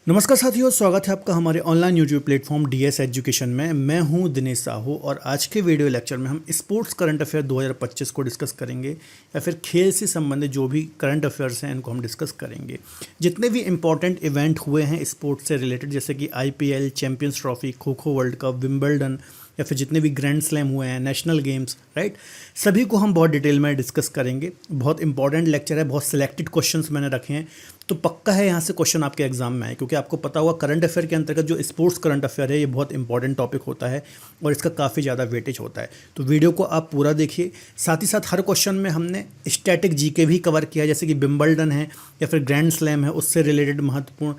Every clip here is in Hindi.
नमस्कार साथियों, स्वागत है आपका हमारे online YouTube platform DS education में। मैं हूं दिनेश साहू और आज के वीडियो लेक्चर में हम स्पोर्ट्स करंट अफेयर 2025 को डिस्कस करेंगे या फिर खेल से संबंधित जो भी करंट अफेयर्स हैं इनको हम डिस्कस करेंगे। जितने भी इंपॉर्टेंट इवेंट हुए हैं स्पोर्ट्स से रिलेटेड, जैसे कि IPL, champions trophy, kho kho world cup, Wimbledon या फिर जितने भी ग्रैंड स्लैम हुए हैं, नेशनल गेम्स, राइट, सभी को हम बहुत डिटेल में डिस्कस करेंगे। बहुत इंपॉर्टेंट लेक्चर है, बहुत सिलेक्टेड क्वेश्चंस मैंने रखे हैं, तो पक्का है यहाँ से क्वेश्चन आपके एग्जाम में आए, क्योंकि आपको पता होगा करंट अफेयर के अंतर्गत जो स्पोर्ट्स करंट अफेयर है ये बहुत इंपॉर्टेंट टॉपिक होता है और इसका काफ़ी ज़्यादा वेटेज होता है। तो वीडियो को आप पूरा देखिए। साथ ही साथ हर क्वेश्चन में हमने स्टैटिक जीके भी कवर किया है, जैसे कि विंबलडन है या फिर ग्रैंड स्लैम है, उससे रिलेटेड महत्वपूर्ण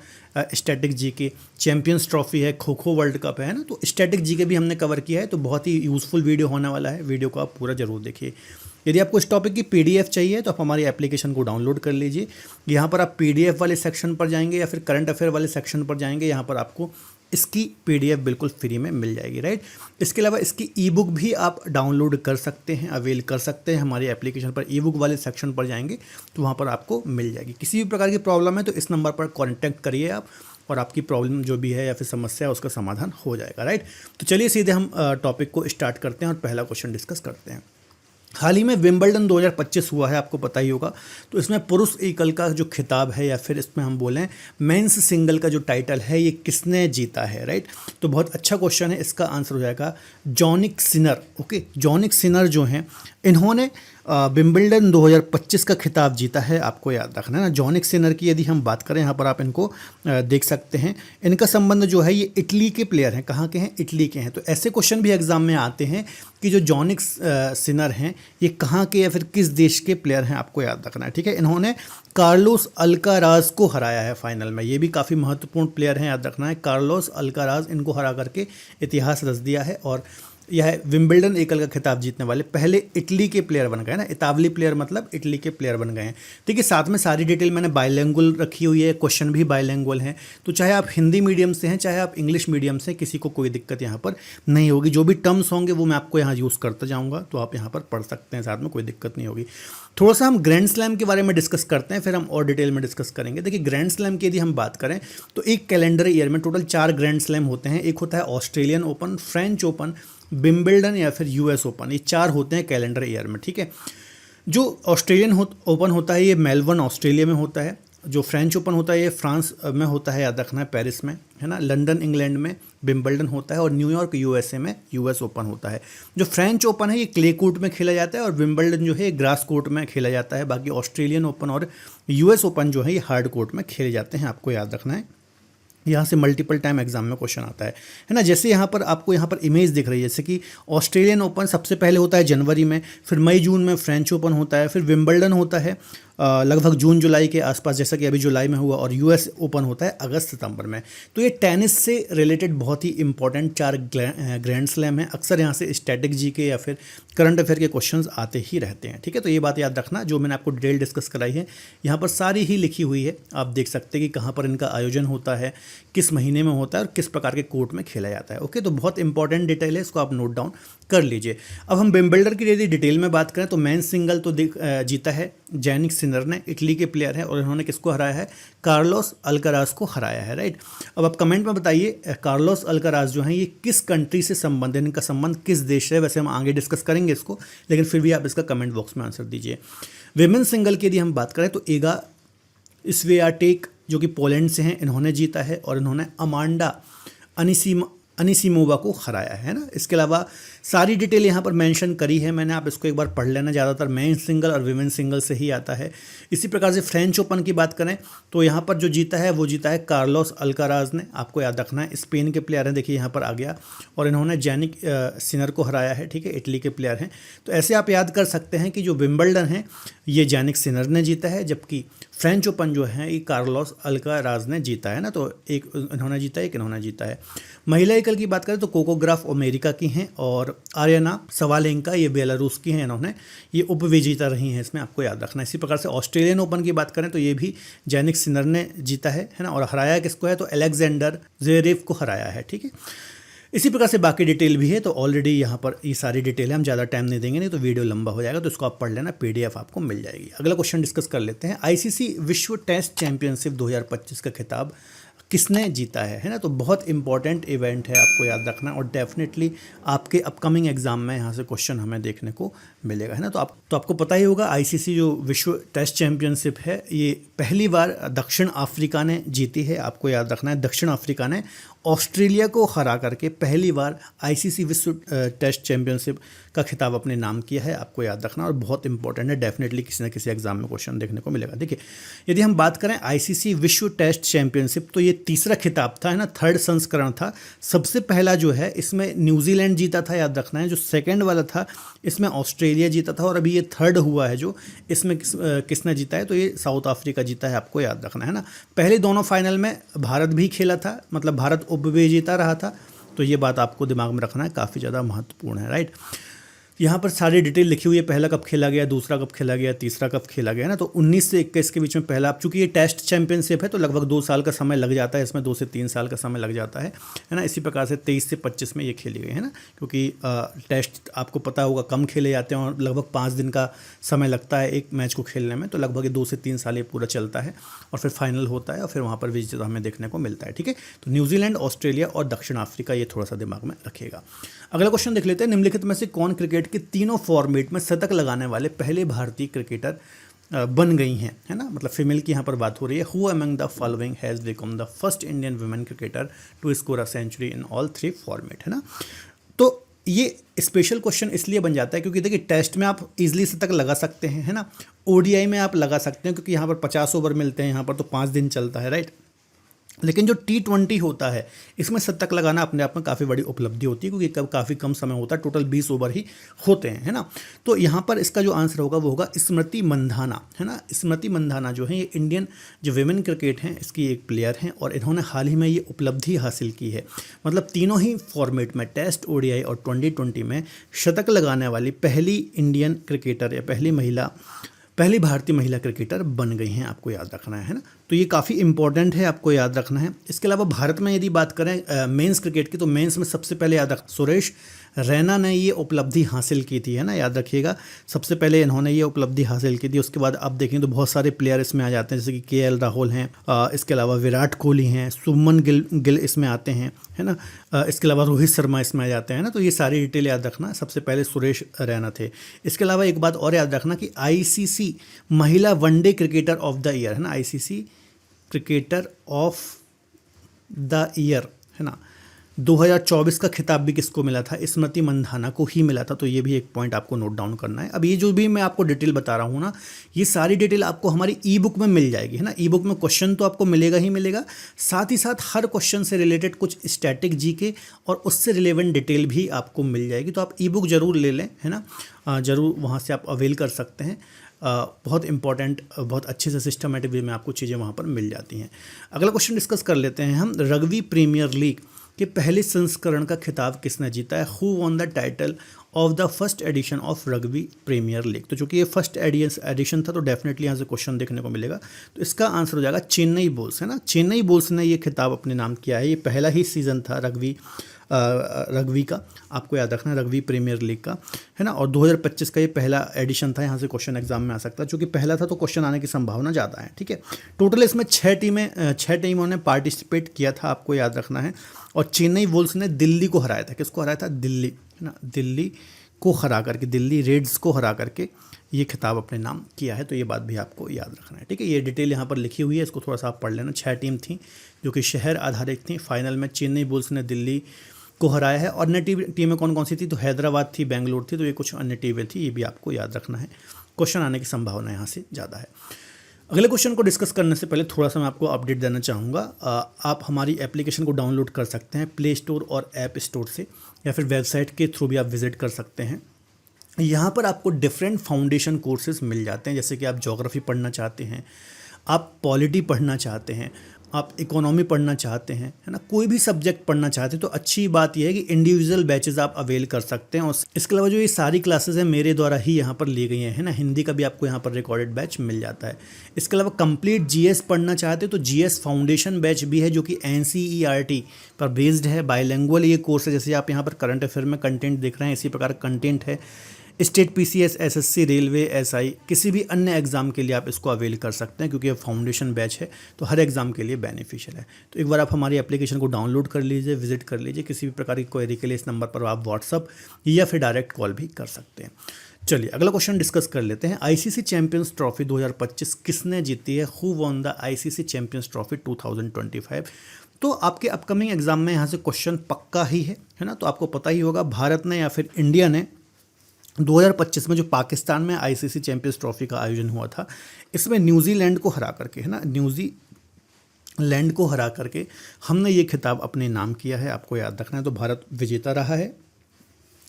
स्टैटिक जीके, चैंपियंस ट्रॉफी है, खो खो वर्ल्ड कप है ना, तो स्टैटिक जीके भी हमने कवर किया है। तो बहुत ही यूज़फुल वीडियो होने वाला है, वीडियो को आप पूरा जरूर देखिए। यदि आपको इस टॉपिक की पीडीएफ चाहिए तो आप हमारी एप्लीकेशन को डाउनलोड कर लीजिए। यहाँ पर आप पीडीएफ वाले सेक्शन पर जाएंगे या फिर करंट अफेयर वाले सेक्शन पर जाएंगे, यहाँ पर आपको इसकी पीडीएफ बिल्कुल फ्री में मिल जाएगी, राइट। इसके अलावा इसकी ई बुक भी आप डाउनलोड कर सकते हैं, अवेल कर सकते हैं। हमारी एप्लीकेशन पर ई बुक वाले सेक्शन पर जाएंगे तो वहाँ पर आपको मिल जाएगी। किसी भी प्रकार की प्रॉब्लम है तो इस नंबर पर कॉन्टैक्ट करिए आप, और आपकी प्रॉब्लम जो भी है या फिर समस्या है उसका समाधान हो जाएगा, राइट। तो चलिए सीधे हम टॉपिक को स्टार्ट करते हैं और पहला क्वेश्चन डिस्कस करते हैं। हाल ही में विंबलडन 2025 हुआ है, आपको पता ही होगा। तो इसमें पुरुष एकल का जो खिताब है या फिर इसमें हम बोलें मेंस सिंगल का जो टाइटल है ये किसने जीता है, राइट। तो बहुत अच्छा क्वेश्चन है, इसका आंसर हो जाएगा जॉनिक सिनर। ओके, जॉनिक सिनर जो हैं इन्होंने विंबलडन 2025 का खिताब जीता है, आपको याद रखना है ना। जॉनिक सिनर की यदि हम बात करें, यहाँ पर आप इनको देख सकते हैं। इनका संबंध जो है ये इटली के प्लेयर हैं। कहाँ के हैं? इटली के हैं। तो ऐसे क्वेश्चन भी एग्जाम में आते हैं कि जो जॉनिक सिनर हैं ये कहाँ के या फिर किस देश के प्लेयर हैं, आपको याद रखना है, ठीक है। इन्होंने कार्लोस अल्काराज को हराया है फाइनल में। ये भी काफ़ी महत्वपूर्ण प्लेयर हैं, याद रखना है। कार्लोस अल्काराज इनको हरा करके इतिहास रच दिया है और यह विंबलडन एकल का खिताब जीतने वाले पहले इटली के प्लेयर बन गए ना। इतावली प्लेयर मतलब इटली के प्लेयर बन गए हैं, ठीक है। साथ में सारी डिटेल मैंने बाइलिंगुअल रखी हुई है, क्वेश्चन भी बाइलिंगुअल हैं। तो चाहे आप हिंदी मीडियम से हैं चाहे आप इंग्लिश मीडियम से, किसी को कोई दिक्कत यहाँ पर नहीं होगी। जो भी टर्म्स होंगे वो मैं आपको यहाँ यूज़ करता जाऊँगा, तो आप यहाँ पर पढ़ सकते हैं, साथ में कोई दिक्कत नहीं होगी। थोड़ा सा हम ग्रैंड स्लैम के बारे में डिस्कस करते हैं, फिर हम और डिटेल में डिस्कस करेंगे। देखिए, ग्रैंड स्लैम की यदि हम बात करें तो एक कैलेंडर ईयर में टोटल 4 ग्रैंड स्लैम होते हैं। एक होता है Australian open, French open, Wimbledon या फिर यूएस ओपन। ये 4 होते हैं कैलेंडर ईयर में, ठीक है। जो ऑस्ट्रेलियन ओपन होता है ये मेलबर्न ऑस्ट्रेलिया में होता है। जो फ्रेंच ओपन होता है ये फ्रांस में होता है, याद रखना है, पेरिस में, है ना। लंदन इंग्लैंड में विंबलडन होता है और न्यूयॉर्क यूएसए में यूएस ओपन होता है। जो फ्रेंच ओपन है ये क्ले कोर्ट में खेला जाता है और विंबलडन जो है ग्रास कोर्ट में खेला जाता है। बाकी ऑस्ट्रेलियन ओपन और यूएस ओपन जो है ये हार्ड कोर्ट में खेले जाते हैं, आपको याद रखना है। यहाँ से मल्टीपल टाइम एग्जाम में क्वेश्चन आता है ना। जैसे यहाँ पर आपको यहाँ पर इमेज दिख रही है, जैसे कि ऑस्ट्रेलियन ओपन सबसे पहले होता है जनवरी में, फिर मई जून में फ्रेंच ओपन होता है, फिर विंबलडन होता है लगभग जून जुलाई के आसपास, जैसा कि अभी जुलाई में हुआ, और यूएस ओपन होता है अगस्त सितंबर में। तो ये टेनिस से रिलेटेड बहुत ही इंपॉर्टेंट 4 ग्रैंड स्लैम हैं। अक्सर यहाँ से स्टैटिक जीके या फिर करंट अफेयर के क्वेश्चंस आते ही रहते हैं, ठीक है। तो ये बात याद रखना, जो मैंने आपको डिटेल डिस्कस कराई है यहाँ पर सारी ही लिखी हुई है। आप देख सकते हैं कि कहाँ पर इनका आयोजन होता है, किस महीने में होता है और किस प्रकार के कोर्ट में खेला जाता है। ओके, तो बहुत इंपॉर्टेंट डिटेल है, इसको आप नोट डाउन कर लीजिए। अब हम विंबलडन की यदि डिटेल में बात करें तो मेंस सिंगल तो जीता है जॉनिक सिनर ने, इटली के प्लेयर हैं, और इन्होंने किसको हराया है? कार्लोस अल्काराज को हराया है, राइट। अब आप कमेंट में बताइए कार्लोस अल्काराज जो हैं ये किस कंट्री से संबंध है, इनका संबंध किस देश है। वैसे हम आगे डिस्कस करेंगे इसको, लेकिन फिर भी आप इसका कमेंट बॉक्स में आंसर दीजिए। विमेन सिंगल की यदि हम बात करें तो एगा स्वियाटेक जो कि पोलैंड से हैं, इन्होंने जीता है और इन्होंने अमांडा अनिसिमोवा को हराया है ना। इसके अलावा सारी डिटेल यहाँ पर मेंशन करी है मैंने, आप इसको एक बार पढ़ लेना। ज़्यादातर मेन सिंगल और विमेन सिंगल से ही आता है। इसी प्रकार से फ्रेंच ओपन की बात करें तो यहाँ पर जो जीता है वो जीता है कार्लोस अल्काराज ने, आपको याद रखना है। स्पेन के प्लेयर हैं, देखिए यहाँ पर आ गया, और इन्होंने जॉनिक सिनर को हराया है, ठीक है। इटली के प्लेयर हैं। तो ऐसे आप याद कर सकते हैं कि जो विंबलडन है ये जॉनिक सिनर ने जीता है, जबकि फ्रेंच ओपन जो है ये कार्लोस अल्काराज ने जीता है ना। तो एक इन्होंने जीता है, एक इन्होंने जीता है। महिला एकल की बात करें तो कोको गॉफ अमेरिका की हैं और आर्यना सवालेंका ये बेलारूस की हैं। इन्होंने ये उपविजेता रही हैं, इसमें आपको याद रखना है। इसी प्रकार से ऑस्ट्रेलियन ओपन की बात करें तो ये भी जॉनिक सिनर ने जीता है ना। और हराया किसको है? तो अलेक्जेंडर ज़वेरेव को हराया है, ठीक है। इसी प्रकार से बाकी डिटेल भी है। तो ऑलरेडी यहाँ पर ये सारी डिटेल है, हम ज़्यादा टाइम नहीं देंगे, नहीं तो वीडियो लंबा हो जाएगा। तो इसको आप पढ़ लेना, पीडीएफ आपको मिल जाएगी। अगला क्वेश्चन डिस्कस कर लेते हैं। आईसीसी विश्व टेस्ट चैंपियनशिप 2025 का खिताब किसने जीता है ना। तो बहुत इंपॉर्टेंट इवेंट है, आपको याद रखना, और डेफिनेटली आपके अपकमिंग एग्जाम में यहाँ से क्वेश्चन हमें देखने को मिलेगा, है ना। तो आपको पता ही होगा आईसीसी जो विश्व टेस्ट चैंपियनशिप है ये पहली बार दक्षिण अफ्रीका ने जीती है। आपको याद रखना है दक्षिण अफ्रीका ने ऑस्ट्रेलिया को हरा करके पहली बार आईसीसी विश्व टेस्ट चैंपियनशिप का खिताब अपने नाम किया है, आपको याद रखना, और बहुत इंपॉर्टेंट है, डेफिनेटली किसी न किसी एग्जाम में क्वेश्चन देखने को मिलेगा। देखिए यदि हम बात करें आईसीसी विश्व टेस्ट चैंपियनशिप, तो ये तीसरा खिताब था, है ना, थर्ड संस्करण था। सबसे पहला जो है इसमें न्यूजीलैंड जीता था, याद रखना है। जो सेकेंड वाला था इसमें ऑस्ट्रेलिया जीता था, और अभी ये थर्ड हुआ है जो इसमें किसने जीता है, तो ये साउथ अफ्रीका जीता है, आपको याद रखना है ना। पहले दोनों फाइनल में भारत भी खेला था, मतलब भारत उपविजेता रहा था, तो ये बात आपको दिमाग में रखना है, काफ़ी ज़्यादा महत्वपूर्ण है, राइट। यहाँ पर सारी डिटेल लिखी हुई है, पहला कब खेला गया, दूसरा कब खेला गया, तीसरा कब खेला गया, है ना। तो 19 से 21 के बीच में पहला, अब चूंकि ये टेस्ट चैंपियनशिप है तो लगभग 2 साल का समय लग जाता है, इसमें 2 से 3 साल का समय लग जाता है ना। इसी प्रकार से 23 से 25 में ये खेली गई, है ना, क्योंकि टेस्ट आपको पता होगा कम खेले जाते हैं और लगभग 5 दिन का समय लगता है एक मैच को खेलने में, तो लगभग 2 से 3 साल ये पूरा चलता है और फिर फाइनल होता है और फिर वहाँ पर विजेता हमें देखने को मिलता है, ठीक है। तो न्यूजीलैंड, ऑस्ट्रेलिया और दक्षिण अफ्रीका, ये थोड़ा सा दिमाग में रखिएगा। अगला क्वेश्चन देख लेते हैं, निम्नलिखित में से कौन क्रिकेट के तीनों फॉर्मेट में शतक लगाने वाले पहले भारतीय क्रिकेटर बन गई हैं, है ना, मतलब फीमेल की यहाँ पर बात हो रही है। Who among the following has become the first Indian women cricketer to score a century in all 3 format, है ना। तो ये स्पेशल क्वेश्चन इसलिए बन जाता है क्योंकि देखिए टेस्ट में आप इजीली शतक लगा सकते हैं, है ना, ओडीआई में आप लगा सकते हैं क्योंकि यहाँ पर 50 ओवर मिलते हैं, यहाँ पर तो 5 दिन चलता है, राइट। लेकिन जो T20 होता है इसमें शतक लगाना अपने आप में काफ़ी बड़ी उपलब्धि होती है क्योंकि काफ़ी कम समय होता है, टोटल 20 ओवर ही होते हैं, है ना। तो यहाँ पर इसका जो आंसर होगा वो होगा स्मृति मंधाना, है ना। स्मृति मंधाना जो है ये इंडियन जो विमेन क्रिकेट हैं इसकी एक प्लेयर हैं और इन्होंने हाल ही में ये उपलब्धि हासिल की है, मतलब तीनों ही फॉर्मेट में टेस्ट, ओडीआई और 2020 में शतक लगाने वाली पहली इंडियन क्रिकेटर या पहली भारतीय महिला क्रिकेटर बन गई हैं, आपको याद रखना है ना। तो ये काफ़ी इंपॉर्टेंट है, आपको याद रखना है। इसके अलावा भारत में यदि बात करें मेंस क्रिकेट की, तो मेंस में सबसे पहले याद रख सुरेश रैना ने ये उपलब्धि हासिल की थी, है ना, याद रखिएगा। सबसे पहले इन्होंने ये उपलब्धि हासिल की थी। उसके बाद आप देखें तो बहुत सारे प्लेयर इसमें आ जाते हैं, जैसे कि केएल राहुल हैं, इसके अलावा विराट कोहली हैं, सुमन गिल इसमें आते हैं, है ना, इसके अलावा रोहित शर्मा इसमें आ जाते हैं ना। तो ये सारी डिटेल याद रखना। सबसे पहले सुरेश रैना थे। इसके अलावा एक बात और याद रखना कि आईसीसी महिला one day cricketer of the year, है ना, ICC cricketer of the year, है ना, 2024 का खिताब भी किसको मिला था, स्मृति मंधाना को ही मिला था। तो ये भी एक पॉइंट आपको नोट डाउन करना है। अब ये जो भी मैं आपको डिटेल बता रहा हूँ ना, ये सारी डिटेल आपको हमारी ई बुक में मिल जाएगी, है ना। ई बुक में क्वेश्चन तो आपको मिलेगा ही मिलेगा, साथ ही साथ हर क्वेश्चन से रिलेटेड कुछ स्टैटिक जीके और उससे रिलेवेंट डिटेल भी आपको मिल जाएगी। तो आप ई बुक ज़रूर ले लें, है ना, ज़रूर वहाँ से आप अवेल कर सकते हैं। बहुत इंपॉर्टेंट, बहुत अच्छे से सिस्टमेटिक वे में आपको चीज़ें वहाँ पर मिल जाती हैं। अगला क्वेश्चन डिस्कस कर लेते हैं हम। रग्बी प्रीमियर लीग के पहले संस्करण का खिताब किसने जीता है। Who won the title of the first edition of rugby premier league. तो चूंकि ये फर्स्ट एडिशन था तो डेफिनेटली यहाँ से क्वेश्चन देखने को मिलेगा। तो इसका आंसर हो जाएगा चेन्नई बुल्स, है ना। चेन्नई बुल्स ने ये खिताब अपने नाम किया है। ये पहला ही सीज़न था रग्बी का, आपको याद रखना है, रग्बी प्रीमियर लीग का, है ना। और 2025 का ये पहला एडिशन था। यहाँ से क्वेश्चन एग्जाम में आ सकता है, चूँकि पहला था तो क्वेश्चन आने की संभावना ज़्यादा है, ठीक है। टोटल इसमें 6 टीमों ने पार्टिसिपेट किया था, आपको याद रखना है। और चेन्नई वुल्स ने दिल्ली को हराया था। किसको हराया था, दिल्ली, है ना, दिल्ली को हरा करके, दिल्ली रेड्स को हरा करके ये खिताब अपने नाम किया है। तो ये बात भी आपको याद रखना है, ठीक है। ये डिटेल यहाँ पर लिखी हुई है, इसको थोड़ा सा आप पढ़ लेना। 6 टीम थी जो कि शहर आधारित थी। फाइनल में चेन्नई बुल्स ने दिल्ली को हराया है। और अन्य टीमें कौन कौन सी थी, तो हैदराबाद थी, बेंगलोर थी, तो ये कुछ अन्य टीमें थी, ये भी आपको याद रखना है। क्वेश्चन आने की संभावना यहाँ से ज़्यादा है। अगले क्वेश्चन को डिस्कस करने से पहले थोड़ा सा मैं आपको अपडेट देना चाहूँगा। आप हमारी एप्लीकेशन को डाउनलोड कर सकते हैं प्ले स्टोर और ऐप स्टोर से, या फिर वेबसाइट के थ्रू भी आप विजिट कर सकते हैं। यहाँ पर आपको डिफरेंट फाउंडेशन कोर्सेज मिल जाते हैं, जैसे कि आप ज्योग्राफी पढ़ना चाहते हैं, आप पॉलिटी पढ़ना चाहते हैं, आप इकोनॉमी पढ़ना चाहते हैं, है ना, कोई भी सब्जेक्ट पढ़ना चाहते हैं, तो अच्छी बात यह है कि इंडिविजुअल बैचेस आप अवेल कर सकते हैं। और इसके अलावा जो ये सारी क्लासेस हैं मेरे द्वारा ही यहाँ पर ली गई हैं, है ना। हिंदी का भी आपको यहाँ पर रिकॉर्डेड बैच मिल जाता है। इसके अलावा कंप्लीट जीएस पढ़ना चाहते हैं तो जीएस फाउंडेशन बैच भी है, जो कि एनसीईआरटी पर बेस्ड है। बाइलिंगुअल ये कोर्स है, जैसे आप यहाँ पर करंट अफेयर में कंटेंट देख रहे हैं, इसी प्रकार कंटेंट है। State PCS, SSC, railway, SI, किसी भी अन्य एग्जाम के लिए आप इसको अवेल कर सकते हैं, क्योंकि ये फाउंडेशन बैच है तो हर एग्जाम के लिए बेनिफिशियल है। तो एक बार आप हमारी एप्लीकेशन को डाउनलोड कर लीजिए, विजिट कर लीजिए। किसी भी प्रकार की क्वेरी के लिए इस नंबर पर आप व्हाट्सअप या फिर डायरेक्ट कॉल भी कर सकते हैं। चलिए अगला क्वेश्चन डिस्कस कर लेते हैं। आईसीसी चैंपियंस ट्रॉफी 2025 किसने जीती है? Who won the ICC champions trophy 2025? तो आपके अपकमिंग एग्जाम में यहाँ से क्वेश्चन पक्का ही है ना। तो आपको पता ही होगा, भारत ने या फिर इंडिया ने 2025 में जो पाकिस्तान में आईसीसी चैंपियंस ट्रॉफी का आयोजन हुआ था, इसमें न्यूजीलैंड को हरा करके, है ना, न्यूजीलैंड को हरा करके हमने ये खिताब अपने नाम किया है। आपको याद रखना है। तो भारत विजेता रहा है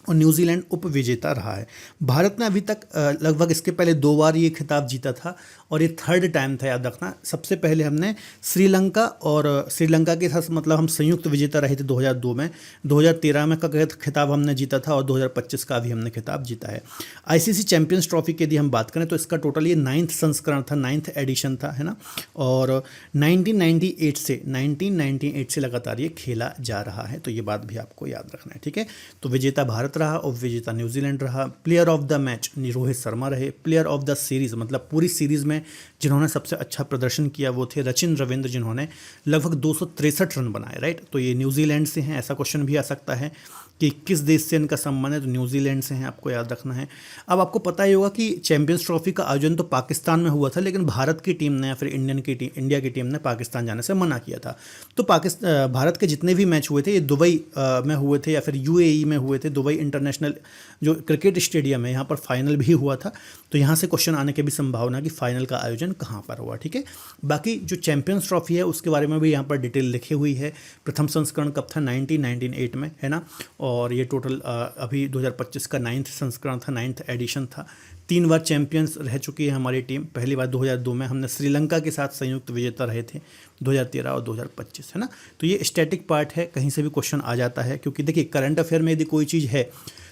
और न्यूजीलैंड उप विजेता रहा है। भारत ने अभी तक लगभग इसके पहले 2 बार ये खिताब जीता था और ये थर्ड टाइम था, याद रखना। सबसे पहले हमने श्रीलंका के साथ मतलब हम संयुक्त विजेता रहे थे 2002 में, 2013 में का खिताब हमने जीता था और 2025 का भी हमने खिताब जीता है। आईसीसी चैंपियंस ट्रॉफी की यदि हम बात करें तो इसका टोटल ये 9th संस्करण था, 9th एडिशन था, है ना। और 1998 से लगातार ये खेला जा रहा है। तो ये बात भी आपको याद रखना है, ठीक है। तो विजेता भारत रहा और विजेता न्यूजीलैंड रहा। Player of the match Rohit Sharma रहे। प्लेयर ऑफ द सीरीज मतलब पूरी सीरीज में जिन्होंने सबसे अच्छा प्रदर्शन किया वो थे रचिन रविंद्र, जिन्होंने लगभग 263 रन बनाए, राइट। तो ये न्यूजीलैंड से हैं। ऐसा क्वेश्चन भी आ सकता है कि किस देश से इनका संबंध है, तो न्यूजीलैंड से हैं, आपको याद रखना है। अब आपको पता ही होगा कि चैंपियंस ट्रॉफी का आयोजन तो पाकिस्तान में हुआ था, लेकिन भारत की टीम ने या फिर इंडिया की टीम ने पाकिस्तान जाने से मना किया था। तो भारत के जितने भी मैच हुए थे ये दुबई में हुए थे या फिर यूएई में हुए थे। दुबई इंटरनेशनल जो क्रिकेट स्टेडियम है, यहाँ पर फाइनल भी हुआ था। तो यहाँ से क्वेश्चन आने की भी संभावना कि फाइनल का आयोजन कहाँ पर हुआ, ठीक है। बाकी जो चैंपियंस ट्रॉफी है उसके बारे में भी यहाँ पर डिटेल लिखी हुई है। प्रथम संस्करण कब था? 1998 में, है ना। और ये टोटल अभी 2025 का 9th संस्करण था, 9th एडिशन था। 3 बार चैंपियंस रह चुकी है हमारी टीम। पहली बार 2002 में हमने श्रीलंका के साथ संयुक्त विजेता रहे थे, 2013 और 2025, है ना। तो ये स्टैटिक पार्ट है, कहीं से भी क्वेश्चन आ जाता है, क्योंकि देखिए करंट अफेयर में यदि कोई चीज़ है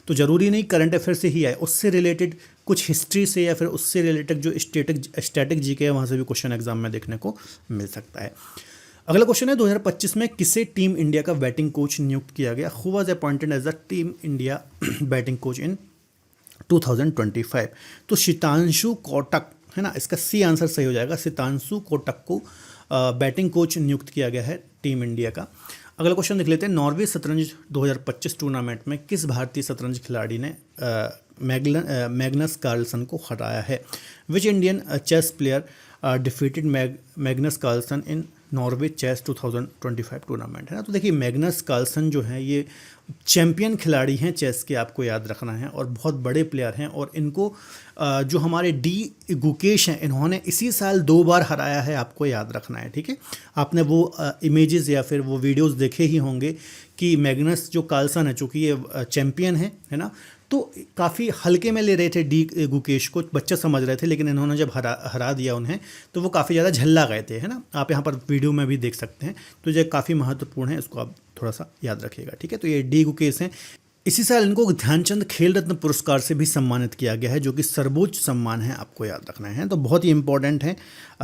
तो ज़रूरी नहीं करंट अफेयर से ही आए, उससे रिलेटेड कुछ हिस्ट्री से या फिर उससे रिलेटेड जो स्टैटिक जीके है वहाँ से भी क्वेश्चन एग्जाम में देखने को मिल सकता है। अगला क्वेश्चन है 2025 में किसे टीम इंडिया का बैटिंग कोच नियुक्त किया गया? Who was appointed as the team India batting coach in 2025? तो शीतांशु कोटक, है ना, इसका सी आंसर सही हो जाएगा। शीतांशु कोटक को बैटिंग कोच नियुक्त किया गया है टीम इंडिया का। अगला क्वेश्चन देख लेते हैं। नॉर्वे शतरंज 2025 टूर्नामेंट में किस भारतीय शतरंज खिलाड़ी ने मैग्नस कार्लसन को हराया है? Which Indian chess player defeated Magnus Carlsen in Norway chess 2025 tournament, है ना। तो देखिए मैग्नस कार्लसन जो हैं ये चैंपियन खिलाड़ी हैं चेस के, आपको याद रखना है, और बहुत बड़े प्लेयर हैं। और इनको जो हमारे डी गुकेश हैं इन्होंने इसी साल 2 बार हराया है, आपको याद रखना है, ठीक है। आपने वो इमेजेस या फिर वो वीडियोस देखे ही होंगे कि मैग्नस जो कार्लसन है, चूँकि ये चैम्पियन है ना, तो काफ़ी हल्के में ले रहे थे डी गुकेश को, बच्चे समझ रहे थे, लेकिन इन्होंने जब हरा दिया उन्हें तो वो काफ़ी ज़्यादा झल्ला गए थे, है ना। आप यहाँ पर वीडियो में भी देख सकते हैं। तो ये काफ़ी महत्वपूर्ण है, इसको आप थोड़ा सा याद रखिएगा, ठीक है। तो ये डी गुकेश हैं। इसी साल इनको ध्यानचंद खेल रत्न पुरस्कार से भी सम्मानित किया गया है, जो कि सर्वोच्च सम्मान है, आपको याद रखना है। तो बहुत ही इंपॉर्टेंट है,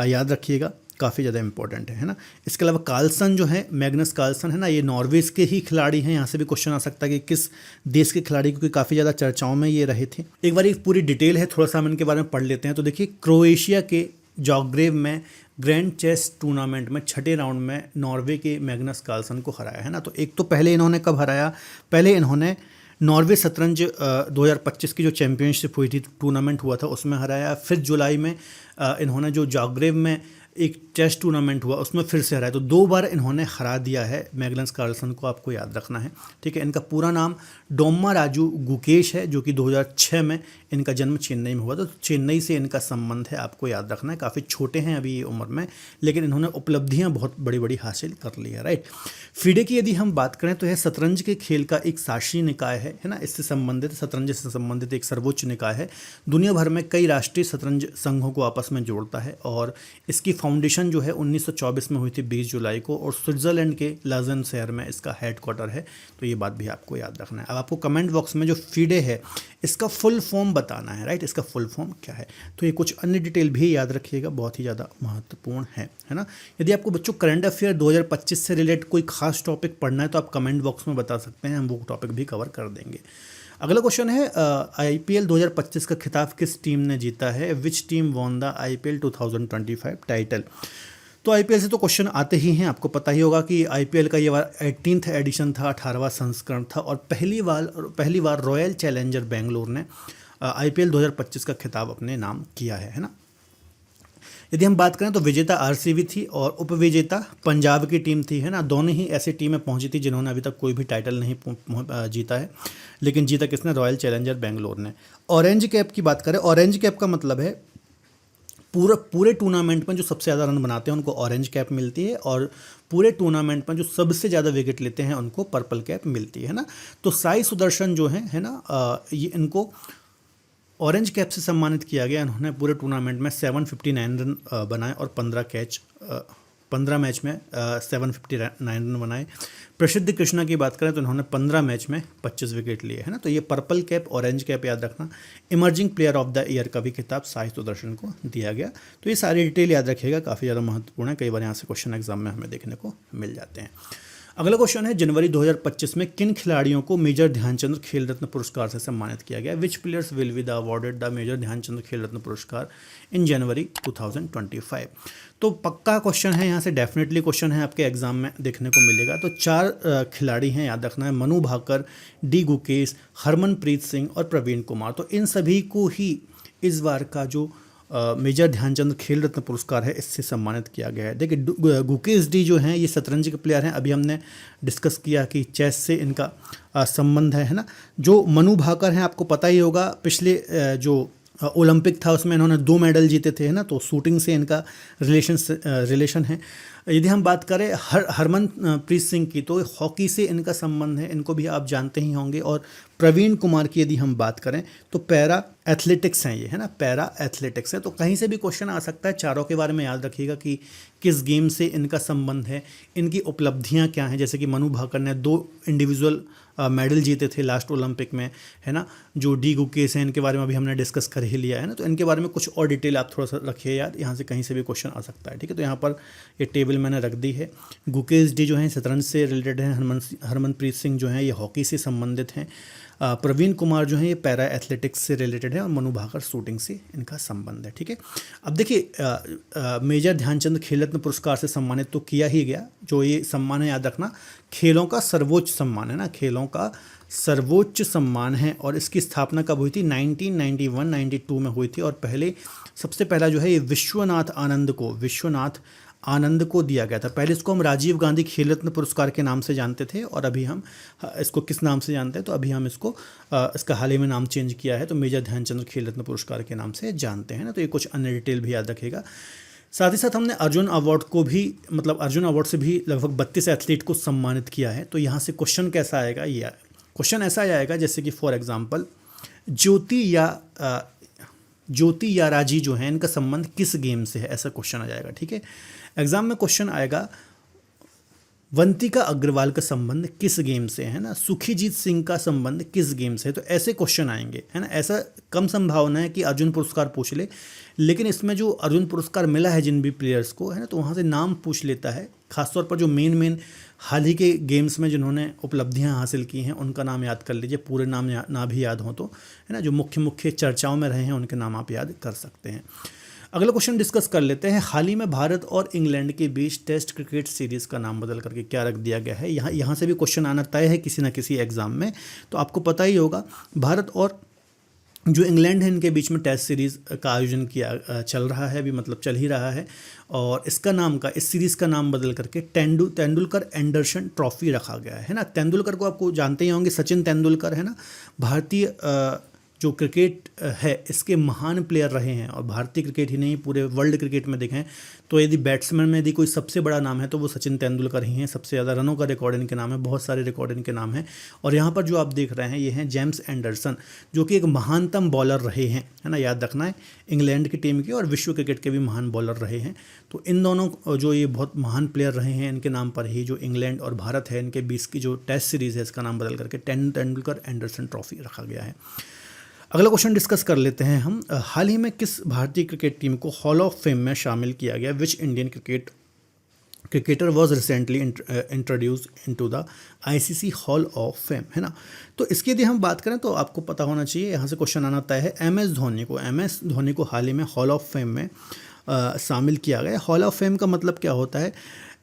याद रखिएगा, काफ़ी ज़्यादा इंपॉर्टेंट है ना। इसके अलावा कार्लसन जो है, मैग्नस कार्लसन, है ना, ये नॉर्वेज के ही खिलाड़ी हैं। यहाँ से भी क्वेश्चन आ सकता है कि किस देश के खिलाड़ी, क्योंकि काफ़ी ज़्यादा चर्चाओं में ये रहे थे। एक बार पूरी डिटेल है, थोड़ा सा हम इनके बारे में पढ़ लेते हैं। तो देखिए क्रोएशिया के जाग्रेब में ग्रैंड चेस टूर्नामेंट में 6ठे राउंड में नॉर्वे के मैग्नस कार्लसन को हराया, है ना। तो एक तो पहले इन्होंने कब हराया? पहले इन्होंने नॉर्वे शतरंज 2025 की जो चैंपियनशिप हुई थी, टूर्नामेंट हुआ था, उसमें हराया। फिर जुलाई में इन्होंने जो जाग्रेब में एक चेस टूर्नामेंट हुआ उसमें फिर से हराया। तो 2 बार इन्होंने हरा दिया है मैग्नस कार्लसन को, आपको याद रखना है, ठीक है। इनका पूरा नाम डोम्मा राजू गुकेश है, जो कि 2006 में इनका जन्म चेन्नई में हुआ। तो चेन्नई से इनका संबंध है, आपको याद रखना है। काफ़ी छोटे हैं अभी ये उम्र में, लेकिन इन्होंने उपलब्धियां बहुत बड़ी बड़ी हासिल कर ली है, राइट। फीडे की यदि हम बात करें तो यह शतरंज के खेल का एक शास्त्रीय निकाय है ना। इससे संबंधित, शतरंज से संबंधित एक सर्वोच्च निकाय है। दुनिया भर में कई राष्ट्रीय शतरंज संघों को आपस में जोड़ता है, और इसकी फाउंडेशन जो है 1924 में हुई थी 20 जुलाई को, और स्विट्जरलैंड के लाजन शहर में इसका हेडक्वार्टर है। तो ये बात भी आपको याद रखना है। अब आपको कमेंट बॉक्स में जो फीडे है इसका फुल फॉर्म बताना है, राइट। इसका फुल फॉर्म क्या है? तो ये कुछ अन्य डिटेल भी याद रखिएगा, बहुत ही ज़्यादा महत्वपूर्ण है ना। यदि आपको बच्चों करंट अफेयर 2025 से रिलेटेड कोई खास टॉपिक पढ़ना है तो आप कमेंट बॉक्स में बता सकते हैं, हम वो टॉपिक भी कवर कर देंगे। अगला क्वेश्चन है आईपीएल 2025 का खिताब किस टीम ने जीता है? Which team won the IPL 2025 title? तो आईपीएल से तो क्वेश्चन आते ही हैं, आपको पता ही होगा कि आईपीएल का ये 18th एडिशन था, 18वां संस्करण था और पहली बार रॉयल चैलेंजर बेंगलोर ने आईपीएल 2025 का खिताब अपने नाम किया है ना। यदि हम बात करें तो विजेता आरसीबी थी और उपविजेता पंजाब की टीम थी, है ना। दोनों ही ऐसी टीमें पहुंची थी जिन्होंने अभी तक कोई भी टाइटल नहीं जीता है, लेकिन जीता किसने? रॉयल चैलेंजर बेंगलोर ने। ऑरेंज कैप की बात करें, ऑरेंज कैप का मतलब है पूरे टूर्नामेंट में जो सबसे ज़्यादा रन बनाते हैं उनको ऑरेंज कैप मिलती है और पूरे टूर्नामेंट में जो सबसे ज़्यादा विकेट लेते हैं उनको पर्पल कैप मिलती है ना। तो साई सुदर्शन जो है ना, ये इनको ऑरेंज कैप से सम्मानित किया गया। इन्होंने पूरे टूर्नामेंट में 759 रन बनाए और 15 मैच में 759 रन बनाए। प्रसिद्ध कृष्णा की बात करें तो इन्होंने 15 मैच में 25 विकेट लिए, है ना। तो ये पर्पल कैप, ऑरेंज कैप याद रखना। Emerging player of the year का भी खिताब साई सुदर्शन को दिया गया। तो ये सारी डिटेल याद रखिएगा, काफ़ी ज़्यादा महत्वपूर्ण है, कई बार यहाँ से क्वेश्चन एग्जाम में हमें देखने को मिल जाते हैं। अगला क्वेश्चन है जनवरी 2025 में किन खिलाड़ियों को मेजर ध्यानचंद खेल रत्न पुरस्कार से सम्मानित किया गया? Which players will be the awarded the major Dhyan Chand Khel Ratna पुरस्कार इन जनवरी 2025? तो पक्का क्वेश्चन है, यहाँ से डेफिनेटली क्वेश्चन है आपके एग्जाम में देखने को मिलेगा। तो 4 खिलाड़ी हैं, याद रखना है, मनु भाकर, डी गुकेश, हरमनप्रीत सिंह और प्रवीण कुमार। तो इन सभी को ही इस बार का जो मेजर ध्यानचंद खेल रत्न पुरस्कार है इससे सम्मानित किया गया है। देखिए गुकेश डी जो हैं ये शतरंज के प्लेयर हैं, अभी हमने डिस्कस किया कि चेस से इनका संबंध है ना। जो मनु भाकर हैं आपको पता ही होगा, पिछले जो ओलंपिक था उसमें इन्होंने 2 मेडल जीते थे, है ना। तो शूटिंग से इनका रिलेशन है। यदि हम बात करें हरमनप्रीत सिंह की, तो हॉकी से इनका संबंध है, इनको भी आप जानते ही होंगे। और प्रवीण कुमार की यदि हम बात करें तो पैरा एथलेटिक्स हैं ये, है ना, पैरा एथलेटिक्स है। तो कहीं से भी क्वेश्चन आ सकता है, चारों के बारे में याद रखिएगा कि किस गेम से इनका संबंध है, इनकी उपलब्धियां क्या हैं। जैसे कि मनु भाकर ने 2 इंडिविजुअल मेडल जीते थे लास्ट ओलंपिक में, है ना। जो डी गुकेश हैं इनके बारे में अभी हमने डिस्कस कर ही लिया है ना। तो इनके बारे में कुछ और डिटेल आप थोड़ा सा रखिए याद, यहाँ से कहीं से भी क्वेश्चन आ सकता है, ठीक है। तो यहाँ पर ये टेबल मैंने रख दी है। गुकेश डी जो हैं शतरंज से रिलेटेड हैं, हरमनप्रीत सिंह जो हैं ये हॉकी से संबंधित हैं, प्रवीण कुमार जो हैं ये पैरा एथलेटिक्स से रिलेटेड है और मनु भाकर शूटिंग से इनका संबंध है, ठीक है। अब देखिए मेजर ध्यानचंद खेल रत्न पुरस्कार से सम्मानित तो किया ही गया। जो ये सम्मान है याद रखना, खेलों का सर्वोच्च सम्मान है ना, खेलों का सर्वोच्च सम्मान है। और इसकी स्थापना कब हुई थी? 1991-92 में हुई थी। और सबसे पहला जो है ये विश्वनाथ आनंद को दिया गया था। पहले इसको हम राजीव गांधी खेल रत्न पुरस्कार के नाम से जानते थे और अभी हम इसको किस नाम से जानते हैं? तो अभी हम इसको इसका हाल ही में नाम चेंज किया है, तो मेजर ध्यानचंद खेल रत्न पुरस्कार के नाम से जानते हैं ना। तो ये कुछ अन्य डिटेल भी याद रखेगा। साथ ही साथ हमने अर्जुन अवार्ड को भी, मतलब अर्जुन अवार्ड से भी लगभग 32 एथलीट को सम्मानित किया है। तो यहाँ से क्वेश्चन कैसा आएगा? ये क्वेश्चन ऐसा आएगा जैसे कि फॉर एग्जाम्पल ज्योति या राजी जो है इनका संबंध किस गेम से है, ऐसा क्वेश्चन आ जाएगा, ठीक है। एग्जाम में क्वेश्चन आएगा वंतिका अग्रवाल का संबंध किस गेम से है ना, सुखीजीत सिंह का संबंध किस गेम से है। तो ऐसे क्वेश्चन आएंगे, है ना। ऐसा कम संभावना है कि अर्जुन पुरस्कार पूछ ले, लेकिन इसमें जो अर्जुन पुरस्कार मिला है जिन भी प्लेयर्स को, है ना, तो वहाँ से नाम पूछ लेता है। खासतौर पर जो मेन हाल ही के गेम्स में जिन्होंने उपलब्धियां हासिल की हैं उनका नाम याद कर लीजिए, पूरे नाम ना भी याद हो तो, है ना। जो मुख्य चर्चाओं में रहे हैं उनके नाम आप याद कर सकते हैं। अगला क्वेश्चन डिस्कस कर लेते हैं। हाल ही में भारत और इंग्लैंड के बीच टेस्ट क्रिकेट सीरीज़ का नाम बदल करके क्या रख दिया गया है? यहाँ से भी क्वेश्चन आना तय है किसी ना किसी एग्जाम में। तो आपको पता ही होगा भारत और जो इंग्लैंड है इनके बीच में टेस्ट सीरीज़ का आयोजन चल रहा है, अभी मतलब चल ही रहा है। और इस सीरीज़ का नाम बदल करके तेंदुलकर एंडरसन ट्रॉफी रखा गया है ना। तेंदुलकर को आपको जानते ही होंगे, सचिन तेंदुलकर, है ना, भारतीय जो क्रिकेट है इसके महान प्लेयर रहे हैं। और भारतीय क्रिकेट ही नहीं पूरे वर्ल्ड क्रिकेट में देखें तो यदि बैट्समैन में यदि कोई सबसे बड़ा नाम है तो वो सचिन तेंदुलकर ही हैं। सबसे ज़्यादा रनों का रिकॉर्ड इनके नाम है, बहुत सारे रिकॉर्ड इनके नाम हैं। और यहाँ पर जो आप देख रहे हैं ये हैं जेम्स एंडरसन, जो कि एक महानतम बॉलर रहे हैं, है ना, याद रखना है, इंग्लैंड की टीम के और विश्व क्रिकेट के भी महान बॉलर रहे हैं। तो इन दोनों जो ये बहुत महान प्लेयर रहे हैं इनके नाम पर ही जो इंग्लैंड और भारत है इनके बीच की जो टेस्ट सीरीज़ है इसका नाम बदल करके तेंदुलकर एंडरसन ट्रॉफी रखा गया है। अगला क्वेश्चन डिस्कस कर लेते हैं हम। हाल ही में किस भारतीय क्रिकेट टीम को हॉल ऑफ फेम में शामिल किया गया? Which Indian cricketer was recently introduce into the ICC hall of fame, है ना। तो इसकी यदि हम बात करें तो आपको पता होना चाहिए, यहाँ से क्वेश्चन आना तय है। एम एस धोनी को हाल ही में हॉल ऑफ फेम में शामिल किया गया। हॉल ऑफ फेम का मतलब क्या होता है?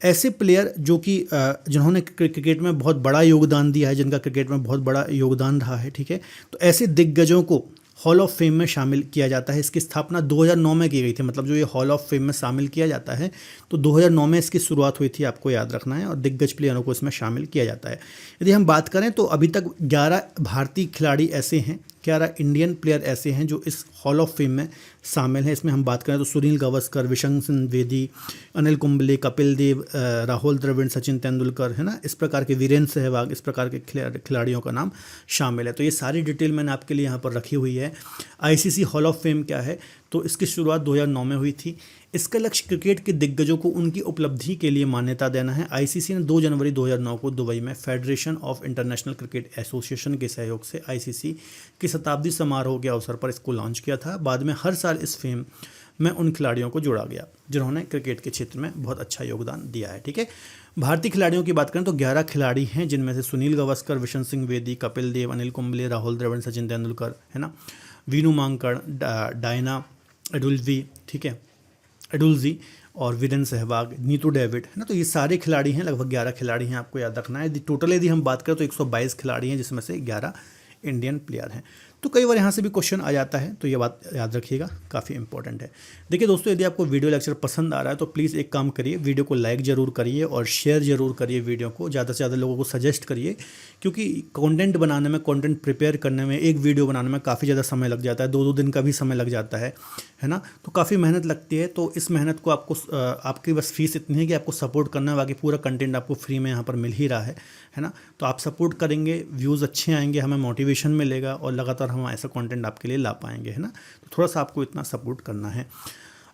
ऐसे प्लेयर जो कि जिन्होंने क्रिकेट में बहुत बड़ा योगदान दिया है, जिनका क्रिकेट में बहुत बड़ा योगदान रहा है, ठीक है। तो ऐसे दिग्गजों को हॉल ऑफ फेम में शामिल किया जाता है। इसकी स्थापना 2009 में की गई थी। मतलब जो ये हॉल ऑफ फेम में शामिल किया जाता है तो 2009 में इसकी शुरुआत हुई थी, आपको याद रखना है। और दिग्गज प्लेयरों को इसमें शामिल किया जाता है। यदि हम बात करें तो अभी तक 11 भारतीय खिलाड़ी ऐसे हैं, 11 इंडियन प्लेयर ऐसे हैं जो इस हॉल ऑफ फेम में शामिल हैं। इसमें हम बात करें तो सुनील गावस्कर, विशंकर बेदी, अनिल कुंबले, कपिल देव, राहुल द्रविड़, सचिन तेंदुलकर, है ना। इस प्रकार के वीरेंद्र सहवाग, इस प्रकार के खिलाड़ियों का नाम शामिल है। तो ये सारी डिटेल मैंने आपके लिए यहाँ पर रखी हुई है। आईसीसी हॉल ऑफ फेम क्या है? तो इसकी शुरुआत 2009 में हुई थी। इसका लक्ष्य क्रिकेट के दिग्गजों को उनकी उपलब्धि के लिए मान्यता देना है। आईसीसी ने 2 जनवरी 2009 को दुबई में federation of international cricket association के सहयोग से आईसीसी के शताब्दी समारोह के अवसर पर इसको लॉन्च किया था। बाद में हर साल इस फेम में उन खिलाड़ियों को जोड़ा गया जिन्होंने क्रिकेट के क्षेत्र में बहुत अच्छा योगदान दिया है, ठीक है। भारतीय खिलाड़ियों की बात करें तो 11 खिलाड़ी हैं, जिनमें से सुनील गावस्कर, विशन सिंह बेदी, कपिल देव, अनिल कुंबले, राहुल द्रविड़, सचिन तेंदुलकर, है ना, वीनू मांकड़, डायना एडुल्जी, ठीक है, एडुल्जी और वीरेंद्र सहवाग, नीतू डेविड, है ना। तो ये सारे खिलाड़ी हैं, लगभग 11 खिलाड़ी हैं, आपको याद रखना है। टोटल यदि हम बात करें तो 122 खिलाड़ी हैं, जिसमें से 11 इंडियन प्लेयर हैं। तो कई बार यहाँ से भी क्वेश्चन आ जाता है, तो ये बात याद रखिएगा, काफ़ी इंपॉर्टेंट है। देखिए दोस्तों, यदि आपको वीडियो लेक्चर पसंद आ रहा है तो प्लीज़ एक काम करिए, वीडियो को लाइक ज़रूर करिए और शेयर ज़रूर करिए। वीडियो को ज़्यादा से ज़्यादा लोगों को सजेस्ट करिए, क्योंकि कंटेंट बनाने में, कंटेंट प्रिपेयर करने में, एक वीडियो बनाने में काफ़ी ज़्यादा समय लग जाता है, 2-2 दिन का भी समय लग जाता है ना। तो काफ़ी मेहनत लगती है। तो इस मेहनत को आपको, आपकी बस फीस इतनी है कि आपको सपोर्ट करना है, बाकी पूरा कंटेंट आपको फ्री में यहाँ पर मिल ही रहा है ना। तो आप सपोर्ट करेंगे, व्यूज़ अच्छे आएंगे, हमें मोटिवेशन मिलेगा और लगातार हम ऐसा कंटेंट आपके लिए ला पाएंगे, है ना। तो थोड़ा सा आपको इतना सपोर्ट करना है।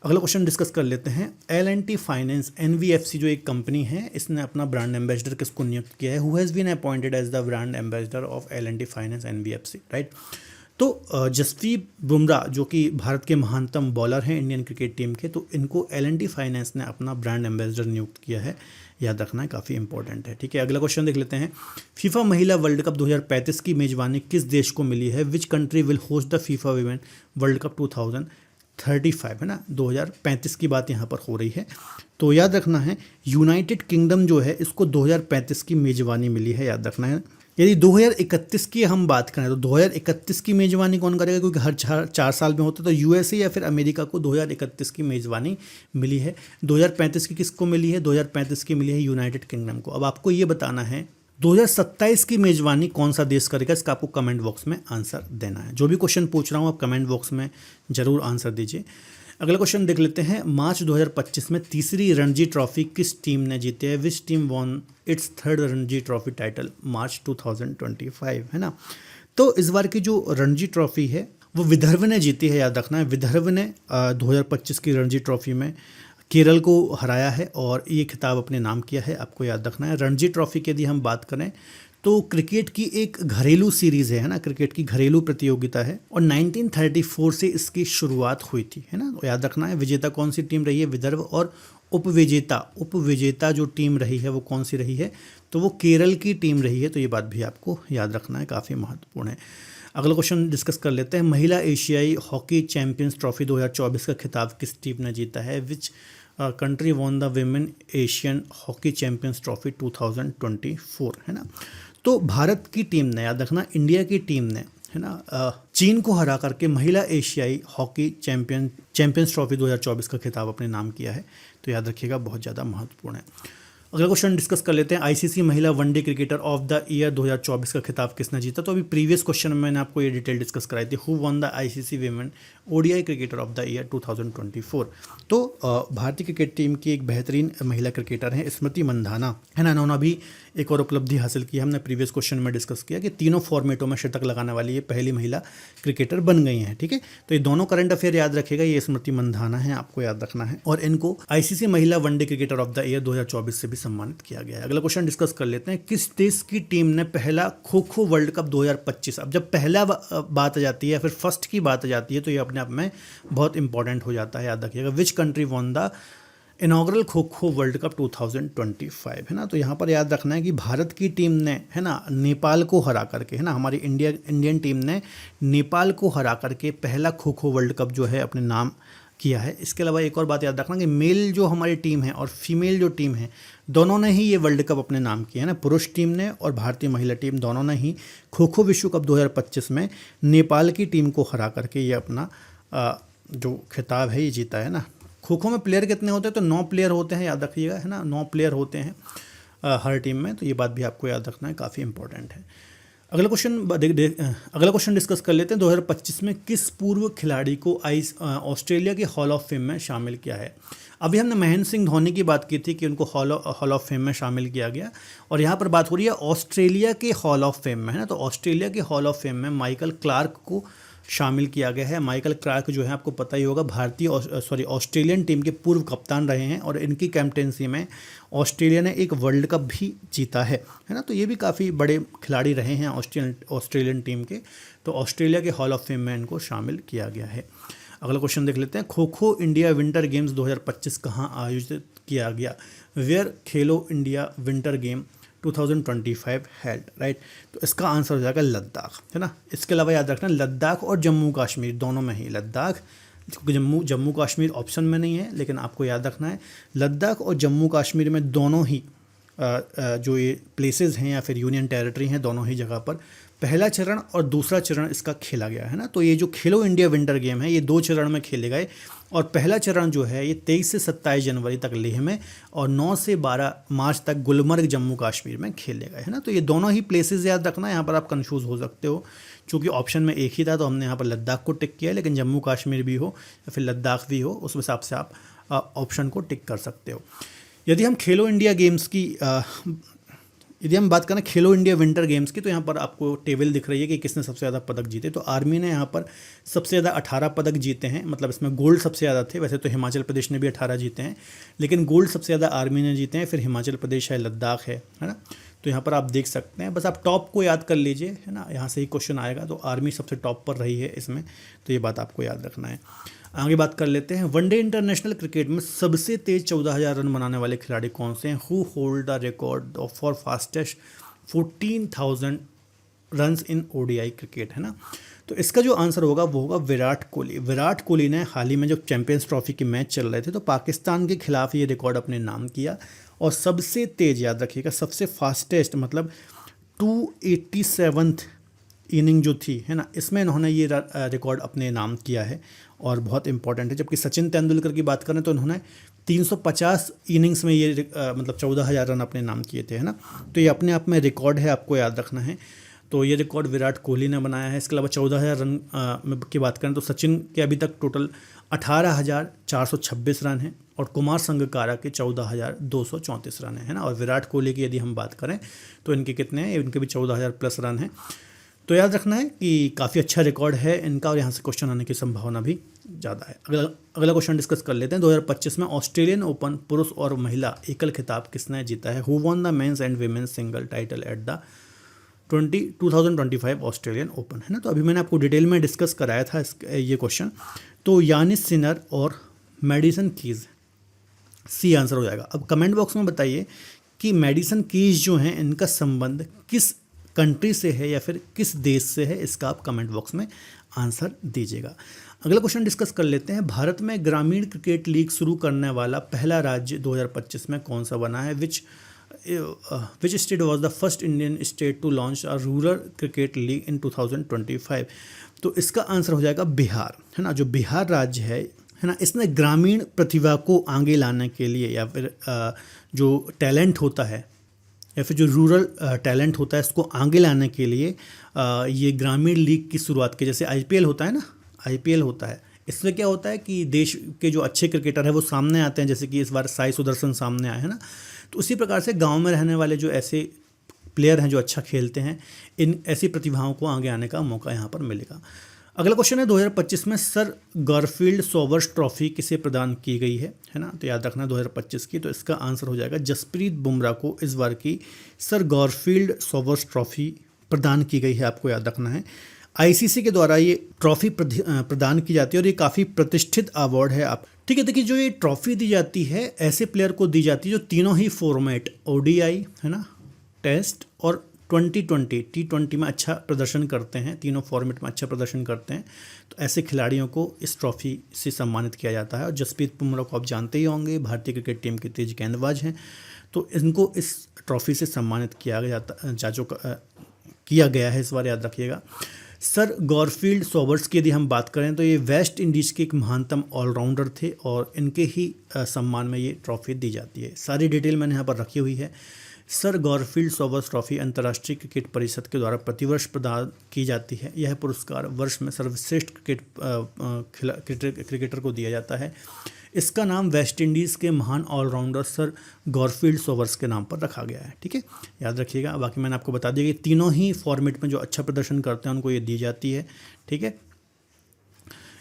अगला क्वेश्चन डिस्कस कर लेते हैं। L&T फाइनेंस एनवीएफसी जो एक कंपनी है, इसने अपना ब्रांड एम्बेसडर किसको नियुक्त किया है? Who has been appointed as the brand ambassador of L&T finance NVFC, right. तो जसप्रीत बुमराह जो कि भारत के महानतम बॉलर हैं इंडियन क्रिकेट टीम के, तो इनको L&T फाइनेंस ने अपना ब्रांड एम्बेसडर नियुक्त किया है। याद रखना है, काफ़ी इंपॉर्टेंट है, ठीक है। अगला क्वेश्चन देख लेते हैं। फीफा महिला वर्ल्ड कप 2035 की मेजबानी किस देश को मिली है? Which country will host the FIFA women world cup 2035, है ना। 2035 की बात यहाँ पर हो रही है। तो याद रखना है, यूनाइटेड किंगडम जो है इसको 2035 की मेजबानी मिली है, याद रखना है। यदि 2031 की हम बात करें तो 2031 की मेज़बानी कौन करेगा? क्योंकि हर 4 साल में होता है, तो यूएसए या फिर अमेरिका को 2031 की मेज़बानी मिली है। 2035 की किसको मिली है? 2035 की मिली है यूनाइटेड किंगडम को। अब आपको ये बताना है 2027 की मेज़बानी कौन सा देश करेगा, इसका आपको कमेंट बॉक्स में आंसर देना है। जो भी क्वेश्चन पूछ रहा हूँ आप कमेंट बॉक्स में ज़रूर आंसर दीजिए। अगला क्वेश्चन देख लेते हैं। मार्च 2025 में तीसरी रणजी ट्रॉफी किस टीम ने जीती है? Which team won its third Ranji trophy title March 2025, है ना। तो इस बार की जो रणजी ट्रॉफी है वो विदर्भ ने जीती है, याद रखना है। विदर्भ ने 2025 की रणजी ट्रॉफी में केरल को हराया है और ये खिताब अपने नाम किया है, आपको याद रखना है। रणजी ट्रॉफी की यदि हम बात करें तो क्रिकेट की एक घरेलू सीरीज़ है ना, क्रिकेट की घरेलू प्रतियोगिता है और 1934 से इसकी शुरुआत हुई थी, है ना। तो याद रखना है, विजेता कौन सी टीम रही है? विदर्भ। और उपविजेता जो टीम रही है वो कौन सी रही है? तो वो केरल की टीम रही है। तो ये बात भी आपको याद रखना है, काफ़ी महत्वपूर्ण है। अगला क्वेश्चन डिस्कस कर लेते हैं। महिला एशियाई हॉकी चैंपियंस ट्रॉफी 2024 का खिताब किस टीम ने जीता है? Which country won the women Asian hockey champions trophy 2024, है ना। तो भारत की टीम ने, याद रखना, इंडिया की टीम ने, है ना, चीन को हरा करके महिला एशियाई हॉकी चैंपियंस ट्रॉफी 2024 का खिताब अपने नाम किया है। तो याद रखिएगा, बहुत ज़्यादा महत्वपूर्ण है। अगला क्वेश्चन डिस्कस कर लेते हैं। आईसीसी महिला one day cricketer of the year 2024 का खिताब किसने जीता? तो अभी प्रीवियस क्वेश्चन में मैंने आपको ये डिटेल डिस्कस कराई थी। Who one the ICC women ODI cricketer of the year 2024? तो भारतीय क्रिकेट टीम की एक बेहतरीन महिला क्रिकेटर हैं स्मृति मंधाना, है ना। उन्होंने अभी एक और उपलब्धि हासिल की, हमने प्रीवियस क्वेश्चन में डिस्कस किया कि तीनों फॉर्मेटों में शतक लगाने वाली ये पहली महिला क्रिकेटर बन गई हैं, ठीक है। तो ये दोनों करंट अफेयर याद रखेगा, ये स्मृति मंधाना है, आपको याद रखना है। और इनको आईसीसी महिला one day cricketer of the year 2024 से भी सम्मानित किया गया है। अगला क्वेश्चन डिस्कस कर लेते हैं। किस देश की टीम ने पहला खो खो वर्ल्ड कप 2025, अब जब पहला बात आ जाती है, फिर फर्स्ट की बात आ जाती है, तो ये अपने आप में बहुत इंपॉर्टेंट हो जाता है, याद रखिएगा। Which country won the inaugural kho kho world cup 2025 है ना। तो यहाँ पर याद रखना है कि भारत की टीम ने है ना नेपाल को हरा करके है ना, हमारी इंडियन टीम ने नेपाल को हरा करके पहला खो खो वर्ल्ड कप जो है अपने नाम किया है। इसके अलावा एक और बात याद रखना कि मेल जो हमारी टीम है और फीमेल जो टीम है दोनों ने ही ये वर्ल्ड कप अपने नाम किया है ना। पुरुष टीम ने और भारतीय महिला टीम दोनों ने ही खो खो विश्व कप 2025 में नेपाल की टीम को हरा करके ये अपना जो खिताब है ये जीता है ना। खो खो में प्लेयर कितने होते हैं, तो 9 प्लेयर होते हैं, याद रखिएगा है ना, 9 प्लेयर होते हैं हर टीम में। तो ये बात भी आपको याद रखना है, काफ़ी इंपॉर्टेंट है। अगला क्वेश्चन डिस्कस कर लेते हैं। 2025 में किस पूर्व खिलाड़ी को ऑस्ट्रेलिया के हॉल ऑफ फेम में शामिल किया है। अभी हमने महेंद्र सिंह धोनी की बात की थी कि उनको हॉल ऑफ फेम में शामिल किया गया, और यहाँ पर बात हो रही है ऑस्ट्रेलिया के हॉल ऑफ फेम में है ना। तो ऑस्ट्रेलिया के हॉल ऑफ फेम में माइकल क्लार्क को शामिल किया गया है। माइकल क्लार्क जो है आपको पता ही होगा ऑस्ट्रेलियन टीम के पूर्व कप्तान रहे हैं, और इनकी कैप्टेंसी में ऑस्ट्रेलिया ने एक वर्ल्ड कप भी जीता है ना। तो ये भी काफ़ी बड़े खिलाड़ी रहे हैं ऑस्ट्रेलियन टीम के। तो ऑस्ट्रेलिया के हॉल ऑफ फेम में इनको शामिल किया गया है। अगला क्वेश्चन देख लेते हैं। Kho kho India winter games 2025 कहाँ आयोजित किया गया। Where Khelo India winter game 2025 held, right. तो इसका आंसर हो जाएगा लद्दाख है ना। इसके अलावा याद रखना लद्दाख और जम्मू कश्मीर दोनों में ही, लद्दाख जम्मू कश्मीर ऑप्शन में नहीं है, लेकिन आपको याद रखना है लद्दाख और जम्मू कश्मीर में दोनों ही जो ये प्लेसेस हैं या फिर यूनियन टेरिटरी हैं, दोनों ही जगह पर पहला चरण और दूसरा चरण इसका खेला गया है ना। तो ये जो खेलो इंडिया विंटर गेम है ये 2 चरण में खेले गए, और पहला चरण जो है ये 23 से 27 जनवरी तक लेह में और 9 से 12 मार्च तक गुलमर्ग जम्मू कश्मीर में खेले गए है ना। तो ये दोनों ही प्लेसेस याद रखना, यहाँ पर आप कंफ्यूज हो सकते हो, चूँकि ऑप्शन में एक ही था तो हमने यहाँ पर लद्दाख को टिक किया है, लेकिन जम्मू कश्मीर भी हो या फिर लद्दाख भी हो उस हिसाब से आप ऑप्शन को टिक कर सकते हो। यदि हम खेलो इंडिया गेम्स की यदि हम बात करें खेलो इंडिया विंटर गेम्स की, तो यहाँ पर आपको टेबल दिख रही है कि किसने सबसे ज़्यादा पदक जीते। तो आर्मी ने यहाँ पर सबसे ज़्यादा 18 पदक जीते हैं, मतलब इसमें गोल्ड सबसे ज़्यादा थे। वैसे तो हिमाचल प्रदेश ने भी 18 जीते हैं, लेकिन गोल्ड सबसे ज़्यादा आर्मी ने जीते हैं, फिर हिमाचल प्रदेश है, लद्दाख है ना। तो यहाँ पर आप देख सकते हैं, बस आप टॉप को याद कर लीजिए है ना, यहाँ से ही क्वेश्चन आएगा। तो आर्मी सबसे टॉप पर रही है इसमें, तो ये बात आपको याद रखना है। आगे बात कर लेते हैं। वनडे इंटरनेशनल क्रिकेट में सबसे तेज 14,000 रन बनाने वाले खिलाड़ी कौन से हैं। Who hold the record for fastest 14,000 runs in ODI cricket है ना। तो इसका जो आंसर होगा वो होगा विराट कोहली। विराट कोहली ने हाल ही में जब चैंपियंस ट्रॉफी के मैच चल रहे थे तो पाकिस्तान के खिलाफ ये रिकॉर्ड अपने नाम किया, और सबसे तेज याद रखिएगा, सबसे फास्टेस्ट मतलब 287th इनिंग जो थी है ना, इसमें इन्होंने ये रिकॉर्ड अपने नाम किया है और बहुत इंपॉर्टेंट है। जबकि सचिन तेंदुलकर की बात करें तो इन्होंने 350 इनिंग्स में ये मतलब 14,000 रन अपने नाम किए थे है ना। तो ये अपने आप में रिकॉर्ड है, आपको याद रखना है। तो ये रिकॉर्ड विराट कोहली ने बनाया है। इसके अलावा 14,000 रन की बात करें तो सचिन के अभी तक टोटल 18,426 रन हैं, और कुमार संगकारा के 14,234 रन है ना। और विराट कोहली की यदि हम बात करें तो इनके कितने हैं, इनके भी 14,000 प्लस रन हैं। तो याद रखना है कि काफ़ी अच्छा रिकॉर्ड है इनका, और यहाँ से क्वेश्चन आने की संभावना भी ज़्यादा है। अगला क्वेश्चन डिस्कस कर लेते हैं। 2025 में ऑस्ट्रेलियन ओपन पुरुष और महिला एकल खिताब किसने जीता है। Who won the men's and women's single title at the 2025 Australian open है ना। तो अभी मैंने आपको डिटेल में डिस्कस कराया था ये क्वेश्चन। तो यानिस सिनर और मेडिसन कीज, सी आंसर हो जाएगा। अब कमेंट बॉक्स में बताइए कि मेडिसन कीज जो हैं इनका संबंध किस कंट्री से है या फिर किस देश से है, इसका आप कमेंट बॉक्स में आंसर दीजिएगा। अगला क्वेश्चन डिस्कस कर लेते हैं। भारत में ग्रामीण क्रिकेट लीग शुरू करने वाला पहला राज्य 2025 में कौन सा बना है। Which state was the first Indian state to launch a rural cricket league in 2025। तो इसका आंसर हो जाएगा बिहार है ना। जो बिहार राज्य है ना, इसने ग्रामीण प्रतिभा को आगे लाने के लिए या फिर जो टैलेंट होता है या फिर जो रूरल टैलेंट होता है इसको आगे लाने के लिए ये ग्रामीण लीग की शुरुआत की। जैसे आईपीएल होता है ना, आईपीएल होता है, इससे क्या होता है कि देश के जो अच्छे क्रिकेटर हैं वो सामने आते हैं, जैसे कि इस बार साई सुदर्शन सामने आए हैं ना। तो उसी प्रकार से गांव में रहने वाले जो ऐसे प्लेयर हैं जो अच्छा खेलते हैं, इन ऐसी प्रतिभाओं को आगे आने का मौका यहाँ पर मिलेगा। अगला क्वेश्चन है 2025 में सर गॉरफील्ड सोबर्स ट्रॉफी किसे प्रदान की गई है ना। तो याद रखना 2025 की, तो इसका आंसर हो जाएगा जसप्रीत बुमराह को इस बार की सर गॉरफील्ड सोबर्स ट्रॉफी प्रदान की गई है, आपको याद रखना है। आईसीसी के द्वारा ये ट्रॉफी प्रदान की जाती है और ये काफ़ी प्रतिष्ठित अवार्ड है। आप ठीक है, देखिए जो ये ट्रॉफी दी जाती है ऐसे प्लेयर को दी जाती है जो तीनों ही फॉर्मेट ओडीआई है ना, टेस्ट और 2020 T20 में अच्छा प्रदर्शन करते हैं, तीनों फॉर्मेट में अच्छा प्रदर्शन करते हैं, तो ऐसे खिलाड़ियों को इस ट्रॉफी से सम्मानित किया जाता है। और जसप्रीत बुमराह को आप जानते ही होंगे, भारतीय क्रिकेट टीम के तेज गेंदबाज हैं, तो इनको इस ट्रॉफी से सम्मानित किया गया है इस बार, याद रखिएगा। सर गॉरफील्ड सोबर्स की यदि हम बात करें तो ये वेस्ट इंडीज़ के एक महानतम ऑलराउंडर थे और इनके ही सम्मान में ये ट्रॉफी दी जाती है। सारी डिटेल मैंने यहाँ पर रखी हुई है। सर गॉरफील्ड सोबर्स ट्रॉफी अंतर्राष्ट्रीय क्रिकेट परिषद के द्वारा प्रतिवर्ष प्रदान की जाती है। यह पुरस्कार वर्ष में सर्वश्रेष्ठ क्रिकेटर को दिया जाता है। इसका नाम वेस्ट इंडीज़ के महान ऑलराउंडर सर गॉरफील्ड सोबर्स के नाम पर रखा गया है। ठीक है, याद रखिएगा। बाकी मैंने आपको बता दिया कि तीनों ही फॉर्मेट में जो अच्छा प्रदर्शन करते हैं उनको ये दी जाती है। ठीक है,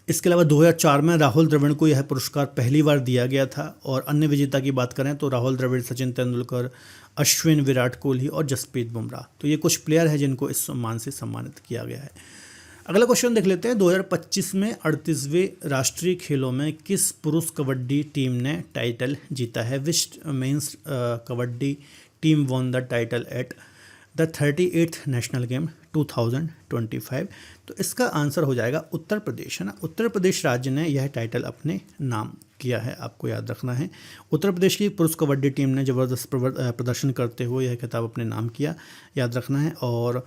इसके अलावा 2004 में राहुल द्रविड़ को यह पुरस्कार पहली बार दिया गया था। और अन्य विजेता की बात करें तो राहुल द्रविड़, सचिन तेंदुलकर, अश्विन, विराट कोहली और जसप्रीत बुमराह, तो ये कुछ प्लेयर हैं जिनको इस सम्मान से सम्मानित किया गया है। अगला क्वेश्चन देख लेते हैं। 2025 में 38वें राष्ट्रीय खेलों में किस पुरुष कबड्डी टीम ने टाइटल जीता है? Which men's kabaddi team won the title at the 38th national game 2025? तो इसका आंसर हो जाएगा उत्तर प्रदेश, है ना। उत्तर प्रदेश राज्य ने यह टाइटल अपने नाम किया है, आपको याद रखना है। उत्तर प्रदेश की पुरुष कबड्डी टीम ने ज़बरदस्त प्रदर्शन करते हुए यह खिताब अपने नाम किया, याद रखना है। और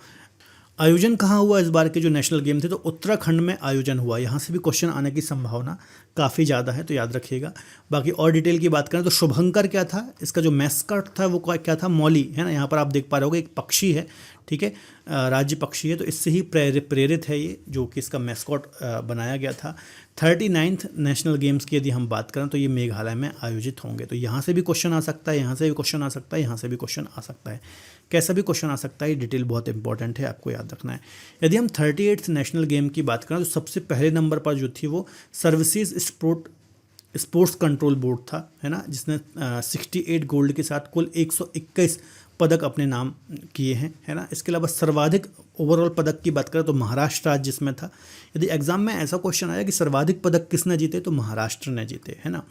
आयोजन कहाँ हुआ इस बार के जो नेशनल गेम थे? तो उत्तराखंड में आयोजन हुआ। यहाँ से भी क्वेश्चन आने की संभावना काफ़ी ज़्यादा है, तो याद रखिएगा। बाकी और डिटेल की बात करें तो शुभंकर क्या था, इसका जो मैस्कट था वो क्या था? मौली, है ना। यहाँ पर आप देख पा रहे होगे एक पक्षी है, ठीक है, राज्य पक्षी है, तो इससे ही प्रेरित है ये, जो कि इसका मैस्कॉट बनाया गया था। 39th नेशनल गेम्स की यदि हम बात करें तो ये मेघालय में आयोजित होंगे। तो यहाँ से भी क्वेश्चन आ सकता है, यहाँ से भी क्वेश्चन आ सकता है, यहाँ से भी क्वेश्चन आ सकता है, कैसा भी क्वेश्चन आ सकता है। ये डिटेल बहुत इंपॉर्टेंट है, आपको याद रखना है। यदि हम 38th नेशनल गेम की बात करें तो सबसे पहले नंबर पर जो थी वो सर्विसेज स्पोर्ट्स कंट्रोल बोर्ड था, है ना, जिसने 68 गोल्ड के साथ कुल 121 पदक अपने नाम किए हैं, है ना। इसके अलावा सर्वाधिक ओवरऑल पदक की बात करें तो महाराष्ट्र राज्य जिसमें था। यदि एग्जाम में ऐसा क्वेश्चन आया कि सर्वाधिक पदक किसने जीते, तो महाराष्ट्र ने जीते, है ना।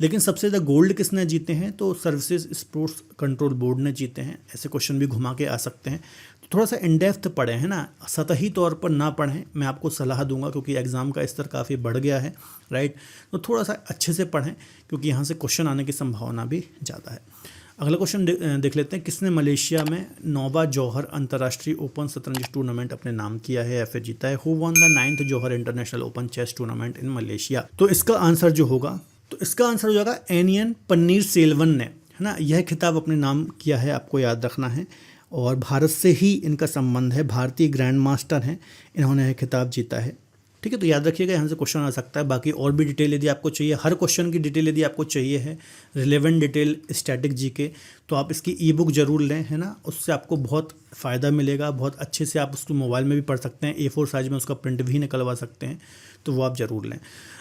लेकिन सबसे ज़्यादा गोल्ड किसने जीते हैं, तो सर्विसेज स्पोर्ट्स कंट्रोल बोर्ड ने जीते हैं। ऐसे क्वेश्चन भी घुमा के आ सकते हैं, तो थोड़ा सा इन डेप्थ पढ़ें, है ना, सतही तौर पर ना पढ़ें। मैं आपको सलाह दूंगा क्योंकि एग्ज़ाम का स्तर काफ़ी बढ़ गया है, राइट। तो थोड़ा सा अच्छे से पढ़ें क्योंकि यहाँ से क्वेश्चन आने की संभावना भी ज़्यादा है। अगला क्वेश्चन देख लेते हैं। किसने मलेशिया में नौवा जौहर अंतर्राष्ट्रीय ओपन शतरंज टूर्नामेंट अपने नाम किया है या फिर जीता है? Who won the 9th Johor international open chess tournament in Malaysia? तो इसका आंसर जो होगा, तो इसका आंसर हो जाएगा एनियन पन्नीर सेल्वन ने, है ना। यह खिताब अपने नाम किया है, आपको याद रखना है। और भारत से ही इनका संबंध है, भारतीय ग्रैंड मास्टर हैं, इन्होंने यह खिताब जीता है। ठीक है, तो याद रखिएगा, यहाँ से क्वेश्चन आ सकता है। बाकी और भी डिटेल यदि आपको चाहिए, हर क्वेश्चन की डिटेल यदि आपको चाहिए है, रिलेवेंट डिटेल स्टैटिक जीके, तो आप इसकी ई बुक जरूर लें, है ना। उससे आपको बहुत फ़ायदा मिलेगा, बहुत अच्छे से आप उसको मोबाइल में भी पढ़ सकते हैं, A4 साइज में उसका प्रिंट भी निकलवा सकते हैं, तो वो आप ज़रूर लें।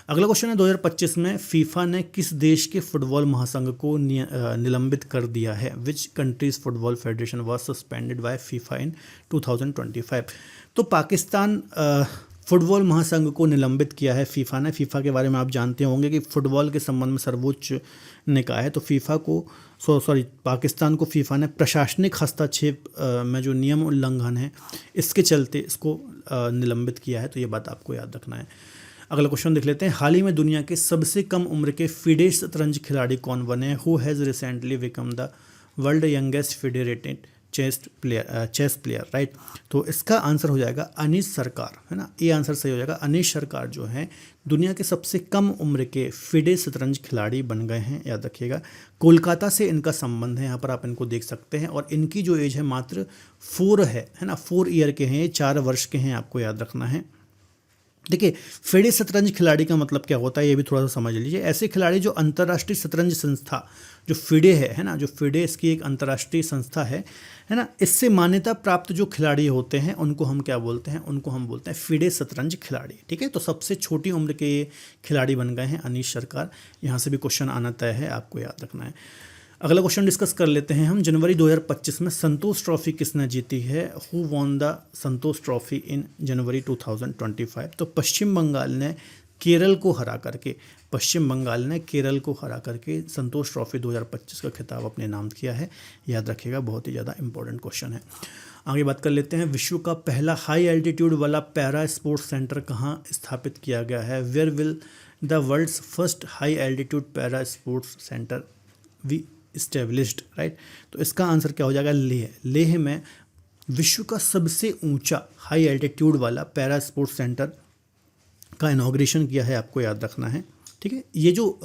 अगला क्वेश्चन है 2025 में फीफा ने किस देश के फुटबॉल महासंघ को निलंबित कर दिया है? Which country's football federation was suspended by FIFA in 2025? तो पाकिस्तान फुटबॉल महासंघ को निलंबित किया है फीफा ने। फीफा के बारे में आप जानते होंगे कि फुटबॉल के संबंध में सर्वोच्च निकाय है, तो फीफा को पाकिस्तान को फीफा ने प्रशासनिक हस्तक्षेप में जो नियम उल्लंघन है इसके चलते इसको निलंबित किया है, तो ये बात आपको याद रखना है। अगला क्वेश्चन देख लेते हैं। हाल ही में दुनिया के सबसे कम उम्र के फिडे शतरंज खिलाड़ी कौन बने? Who has recently become the world youngest federated chess player, right. तो इसका आंसर हो जाएगा अनीश सरकार, है ना। ये आंसर सही हो जाएगा। अनीश सरकार जो है दुनिया के सबसे कम उम्र के फिडे शतरंज खिलाड़ी बन गए हैं, याद रखिएगा। कोलकाता से इनका संबंध है, यहाँ पर आप इनको देख सकते हैं। और इनकी जो एज है मात्र 4 है ना, 4 ईयर के हैं, 4 वर्ष के हैं, आपको याद रखना है। देखिए, फिडे शतरंज खिलाड़ी का मतलब क्या होता है ये भी थोड़ा सा समझ लीजिए। ऐसे खिलाड़ी जो अंतर्राष्ट्रीय शतरंज संस्था जो फिडे है ना, जो फिडे इसकी एक अंतर्राष्ट्रीय संस्था है ना, इससे मान्यता प्राप्त जो खिलाड़ी होते हैं उनको हम क्या बोलते हैं? उनको हम बोलते हैं फिडे शतरंज खिलाड़ी। ठीक है, तो सबसे छोटी उम्र के ये खिलाड़ी बन गए हैं अनीश सरकार। यहाँ से भी क्वेश्चन आना तय है, आपको याद रखना है। अगला क्वेश्चन डिस्कस कर लेते हैं हम। जनवरी 2025 में संतोष ट्रॉफी किसने जीती है? Who won the Santosh trophy in January 2025? तो पश्चिम बंगाल ने केरल को हरा करके पश्चिम बंगाल ने केरल को हरा करके संतोष ट्रॉफी 2025 का खिताब अपने नाम किया है। याद रखिएगा, बहुत ही ज़्यादा इंपॉर्टेंट क्वेश्चन है। आगे बात कर लेते हैं, विश्व का पहला हाई एल्टीट्यूड वाला पैरा स्पोर्ट्स सेंटर कहाँ स्थापित किया गया है? Where will the world's first high altitude para sports centre we established, right? तो इसका आंसर क्या हो जाएगा? लेह। लेह में विश्व का सबसे ऊंचा हाई एल्टीट्यूड वाला पैरा स्पोर्ट्स सेंटर का इनॉग्रेशन किया है, आपको याद रखना है। ठीक है, ये जो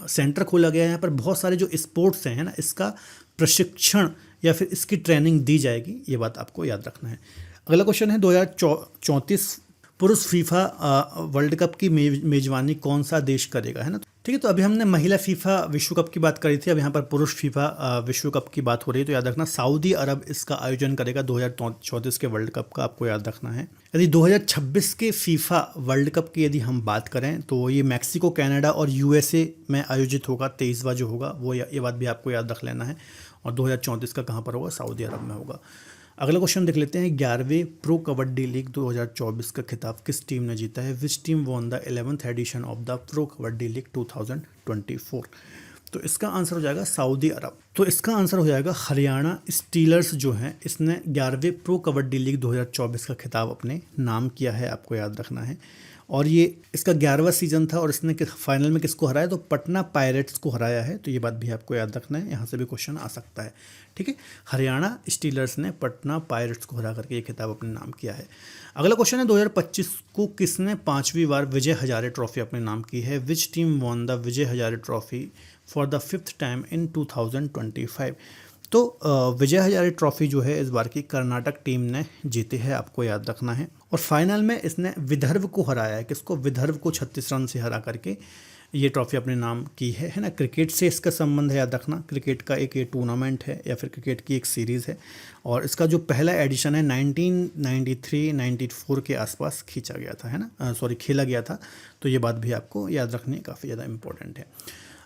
सेंटर खोला गया है, यहाँ पर बहुत सारे जो स्पोर्ट्स हैं ना, इसका प्रशिक्षण या फिर इसकी ट्रेनिंग दी जाएगी, ये बात आपको याद रखना है। अगला क्वेश्चन है, 2034 पुरुष फीफा वर्ल्ड कप की मेजबानी कौन सा देश करेगा, है ना? ठीक है, तो अभी हमने महिला फीफा विश्व कप की बात करी थी, अब यहाँ पर पुरुष फीफा विश्व कप की बात हो रही है। तो याद रखना, सऊदी अरब इसका आयोजन करेगा 2034 के वर्ल्ड कप का, आपको याद रखना है। यदि 2026 के फीफा वर्ल्ड कप की यदि हम बात करें तो ये मैक्सिको, कनाडा और यूएसए में आयोजित होगा। 23वां जो होगा वो, ये बात भी आपको याद रख लेना है। और 2034 का कहाँ पर होगा? सऊदी अरब में होगा। अगला क्वेश्चन देख लेते हैं, 11वें प्रो कबड्डी लीग 2024 का खिताब किस टीम ने जीता है? Which team won the 11th edition of the pro kabaddi league 2024? तो इसका आंसर हो जाएगा सऊदी अरब। तो इसका आंसर हो जाएगा हरियाणा स्टीलर्स जो है, इसने 11वें प्रो कबड्डी लीग 2024 का खिताब अपने नाम किया है, आपको याद रखना है। और ये इसका 11वां सीजन था और इसने फाइनल में किसको हराया? तो पटना पायरेट्स को हराया है। तो ये बात भी आपको याद रखना है, यहाँ से भी क्वेश्चन आ सकता है। ठीक है, हरियाणा स्टीलर्स ने पटना पायरेट्स को हरा करके ये खिताब अपने नाम किया है। अगला क्वेश्चन है, 2025 को किसने 5वीं बार विजय हजारे ट्रॉफी अपने नाम की है? Which team won the Vijay Hazare trophy for the 5th time in 2025? तो विजय हजारे ट्रॉफी जो है इस बार की कर्नाटक टीम ने जीती है, आपको याद रखना है। और फाइनल में इसने विदर्भ को हराया है। किसको? विदर्भ को 36 रन से हरा करके ये ट्रॉफी अपने नाम की है ना? क्रिकेट से इसका संबंध है, याद रखना। क्रिकेट का एक ये टूर्नामेंट है या फिर क्रिकेट की एक सीरीज़ है और इसका जो पहला एडिशन है 1993-94 के आसपास खींचा गया था, है ना? खेला गया था। तो ये बात भी आपको याद रखनी काफ़ी ज़्यादा इंपॉर्टेंट है।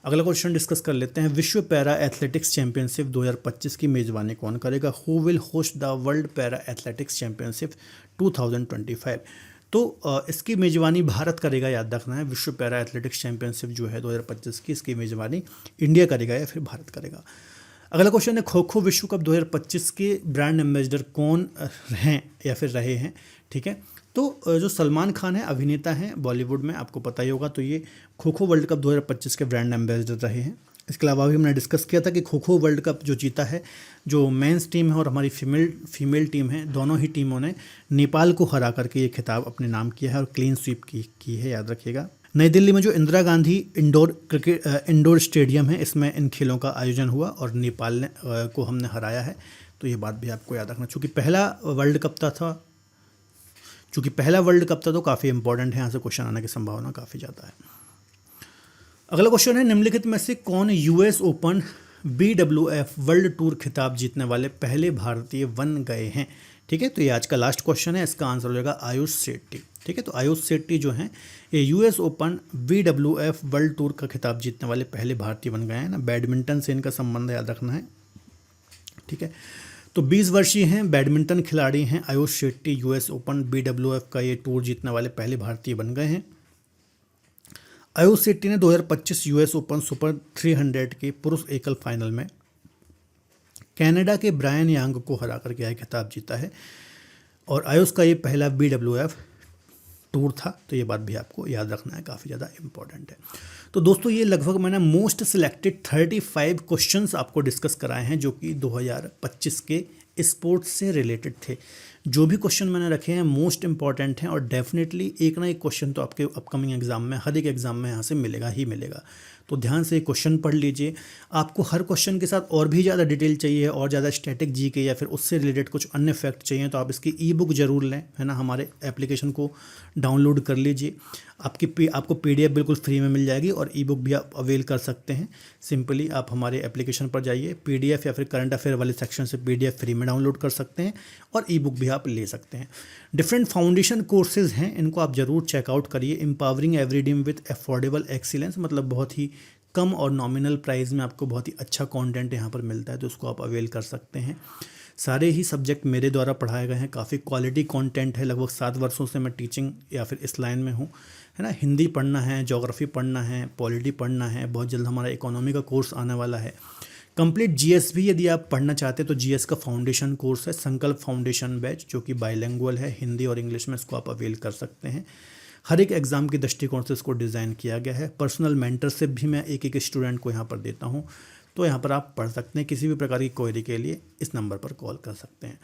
अगला क्वेश्चन डिस्कस कर लेते हैं, विश्व पैरा एथलेटिक्स चैंपियनशिप 2025 की मेज़बानी कौन करेगा? Who will host the world para athletics championship 2025? तो इसकी मेज़बानी भारत करेगा, याद रखना है। विश्व पैरा एथलेटिक्स चैंपियनशिप जो है 2025 की, इसकी मेज़बानी इंडिया करेगा या फिर भारत करेगा। अगला क्वेश्चन है, खो खो विश्व कप 2025 के ब्रांड एम्बेसडर कौन हैं या फिर रहे हैं? ठीक है, तो जो सलमान खान है, अभिनेता हैं बॉलीवुड में, आपको पता ही होगा। तो ये खो खो वर्ल्ड कप 2025 के ब्रांड एम्बेसडर रहे हैं। इसके अलावा भी हमने डिस्कस किया था कि खो खो वर्ल्ड कप जो जीता है, जो मेंस टीम है और हमारी फीमेल टीम है, दोनों ही टीमों ने नेपाल को हरा करके ये खिताब अपने नाम किया है और क्लीन स्वीप की है, याद रखिएगा। नई दिल्ली में जो इंदिरा गांधी इंडोर स्टेडियम है, इसमें इन खेलों का आयोजन हुआ और नेपाल ने को हमने हराया है। तो ये बात भी आपको याद रखना, चूँकि पहला वर्ल्ड कप था तो काफ़ी इंपॉर्टेंट है, यहाँ से क्वेश्चन आने की संभावना काफ़ी ज़्यादा है। अगला क्वेश्चन है, निम्नलिखित में से कौन US open BWF world tour खिताब जीतने वाले पहले भारतीय बन गए हैं? ठीक है, तो ये आज का लास्ट क्वेश्चन है, इसका आंसर हो जाएगा आयुष शेट्टी। ठीक है, तो आयुष शेट्टी जो हैं ये US open BWF world tour का खिताब जीतने वाले पहले भारतीय बन गए हैं ना। बैडमिंटन से इनका संबंध याद रखना है। ठीक है, तो 20 वर्षीय हैं, बैडमिंटन खिलाड़ी हैं Ayush Shetty. US open BWF का ये टूर जीतने वाले पहले भारतीय बन गए हैं। आयुष शेट्टी ने 2025 यूएस ओपन सुपर 300 के पुरुष एकल फाइनल में कनाडा के ब्रायन यांग को हरा करके यह खिताब जीता है और आयुष का ये पहला BWF टूर था। तो ये बात भी आपको याद रखना है, काफ़ी ज़्यादा इंपॉर्टेंट है। तो दोस्तों, ये लगभग मैंने मोस्ट सिलेक्टेड 35 क्वेश्चंस आपको डिस्कस कराए हैं जो कि 2025 के स्पोर्ट्स से रिलेटेड थे। जो भी क्वेश्चन मैंने रखे हैं मोस्ट इंपॉर्टेंट हैं और डेफिनेटली एक ना एक क्वेश्चन तो आपके अपकमिंग एग्जाम में, हर एक एग्जाम में यहाँ से मिलेगा ही मिलेगा। तो ध्यान से क्वेश्चन पढ़ लीजिए। आपको हर क्वेश्चन के साथ और भी ज़्यादा डिटेल चाहिए और ज़्यादा स्टैटिक जीके या फिर उससे रिलेटेड कुछ अन्य फैक्ट चाहिए तो आप इसकी ई बुक ज़रूर लें, है ना। हमारे एप्लीकेशन को डाउनलोड कर लीजिए। आपको PDF बिल्कुल फ्री में मिल जाएगी और ई बुक भी आप अवेल कर सकते हैं। सिंपली आप हमारे एप्लीकेशन पर जाइए, PDF या फिर करंट अफेयर वाले सेक्शन से PDF फ्री में डाउनलोड कर सकते हैं और ई बुक भी आप ले सकते हैं। डिफरेंट फाउंडेशन कोर्सेज़ हैं, इनको आप ज़रूर चेकआउट करिए। Empowering every team with affordable excellence, मतलब बहुत ही कम और नॉमिनल प्राइस में आपको बहुत ही अच्छा कंटेंट यहाँ पर मिलता है, तो उसको आप अवेल कर सकते हैं। सारे ही सब्जेक्ट मेरे द्वारा पढ़ाए गए हैं, काफ़ी क्वालिटी कंटेंट है। लगभग 7 वर्षों से मैं टीचिंग या फिर इस लाइन में हूँ, है ना। हिंदी पढ़ना है, ज्योग्राफी पढ़ना है, पॉलिटी पढ़ना है, बहुत जल्द हमारा इकोनॉमी का कोर्स आने वाला है। कंप्लीट जीएस भी यदि आप पढ़ना चाहते हैं तो जीएस का फाउंडेशन कोर्स है, संकल्प फाउंडेशन बैच, जो कि बाइलिंगुअल है, हिंदी और इंग्लिश में इसको आप अवेल कर सकते हैं। हर एक एग्ज़ाम के दृष्टिकोण से इसको डिज़ाइन किया गया है। पर्सनल मेंटरशिप भी मैं एक एक स्टूडेंट को यहाँ पर देता हूँ, तो यहाँ पर आप पढ़ सकते हैं। किसी भी प्रकार की क्वेरी के लिए इस नंबर पर कॉल कर सकते हैं।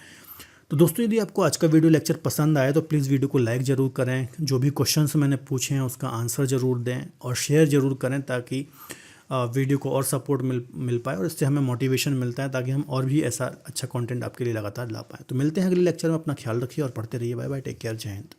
तो दोस्तों, यदि आपको आज का वीडियो लेक्चर पसंद आए तो प्लीज़ वीडियो को लाइक ज़रूर करें, जो भी क्वेश्चंस मैंने पूछे हैं उसका आंसर ज़रूर दें और शेयर ज़रूर करें, ताकि वीडियो को और सपोर्ट मिल पाए और इससे हमें मोटिवेशन मिलता है, ताकि हम और भी ऐसा अच्छा कंटेंट आपके लिए लगातार ला पाएँ। तो मिलते हैं अगले लेक्चर में। अपना ख्याल रखिए और पढ़ते रहिए। बाय बाय, टेक केयर, जय हिंद।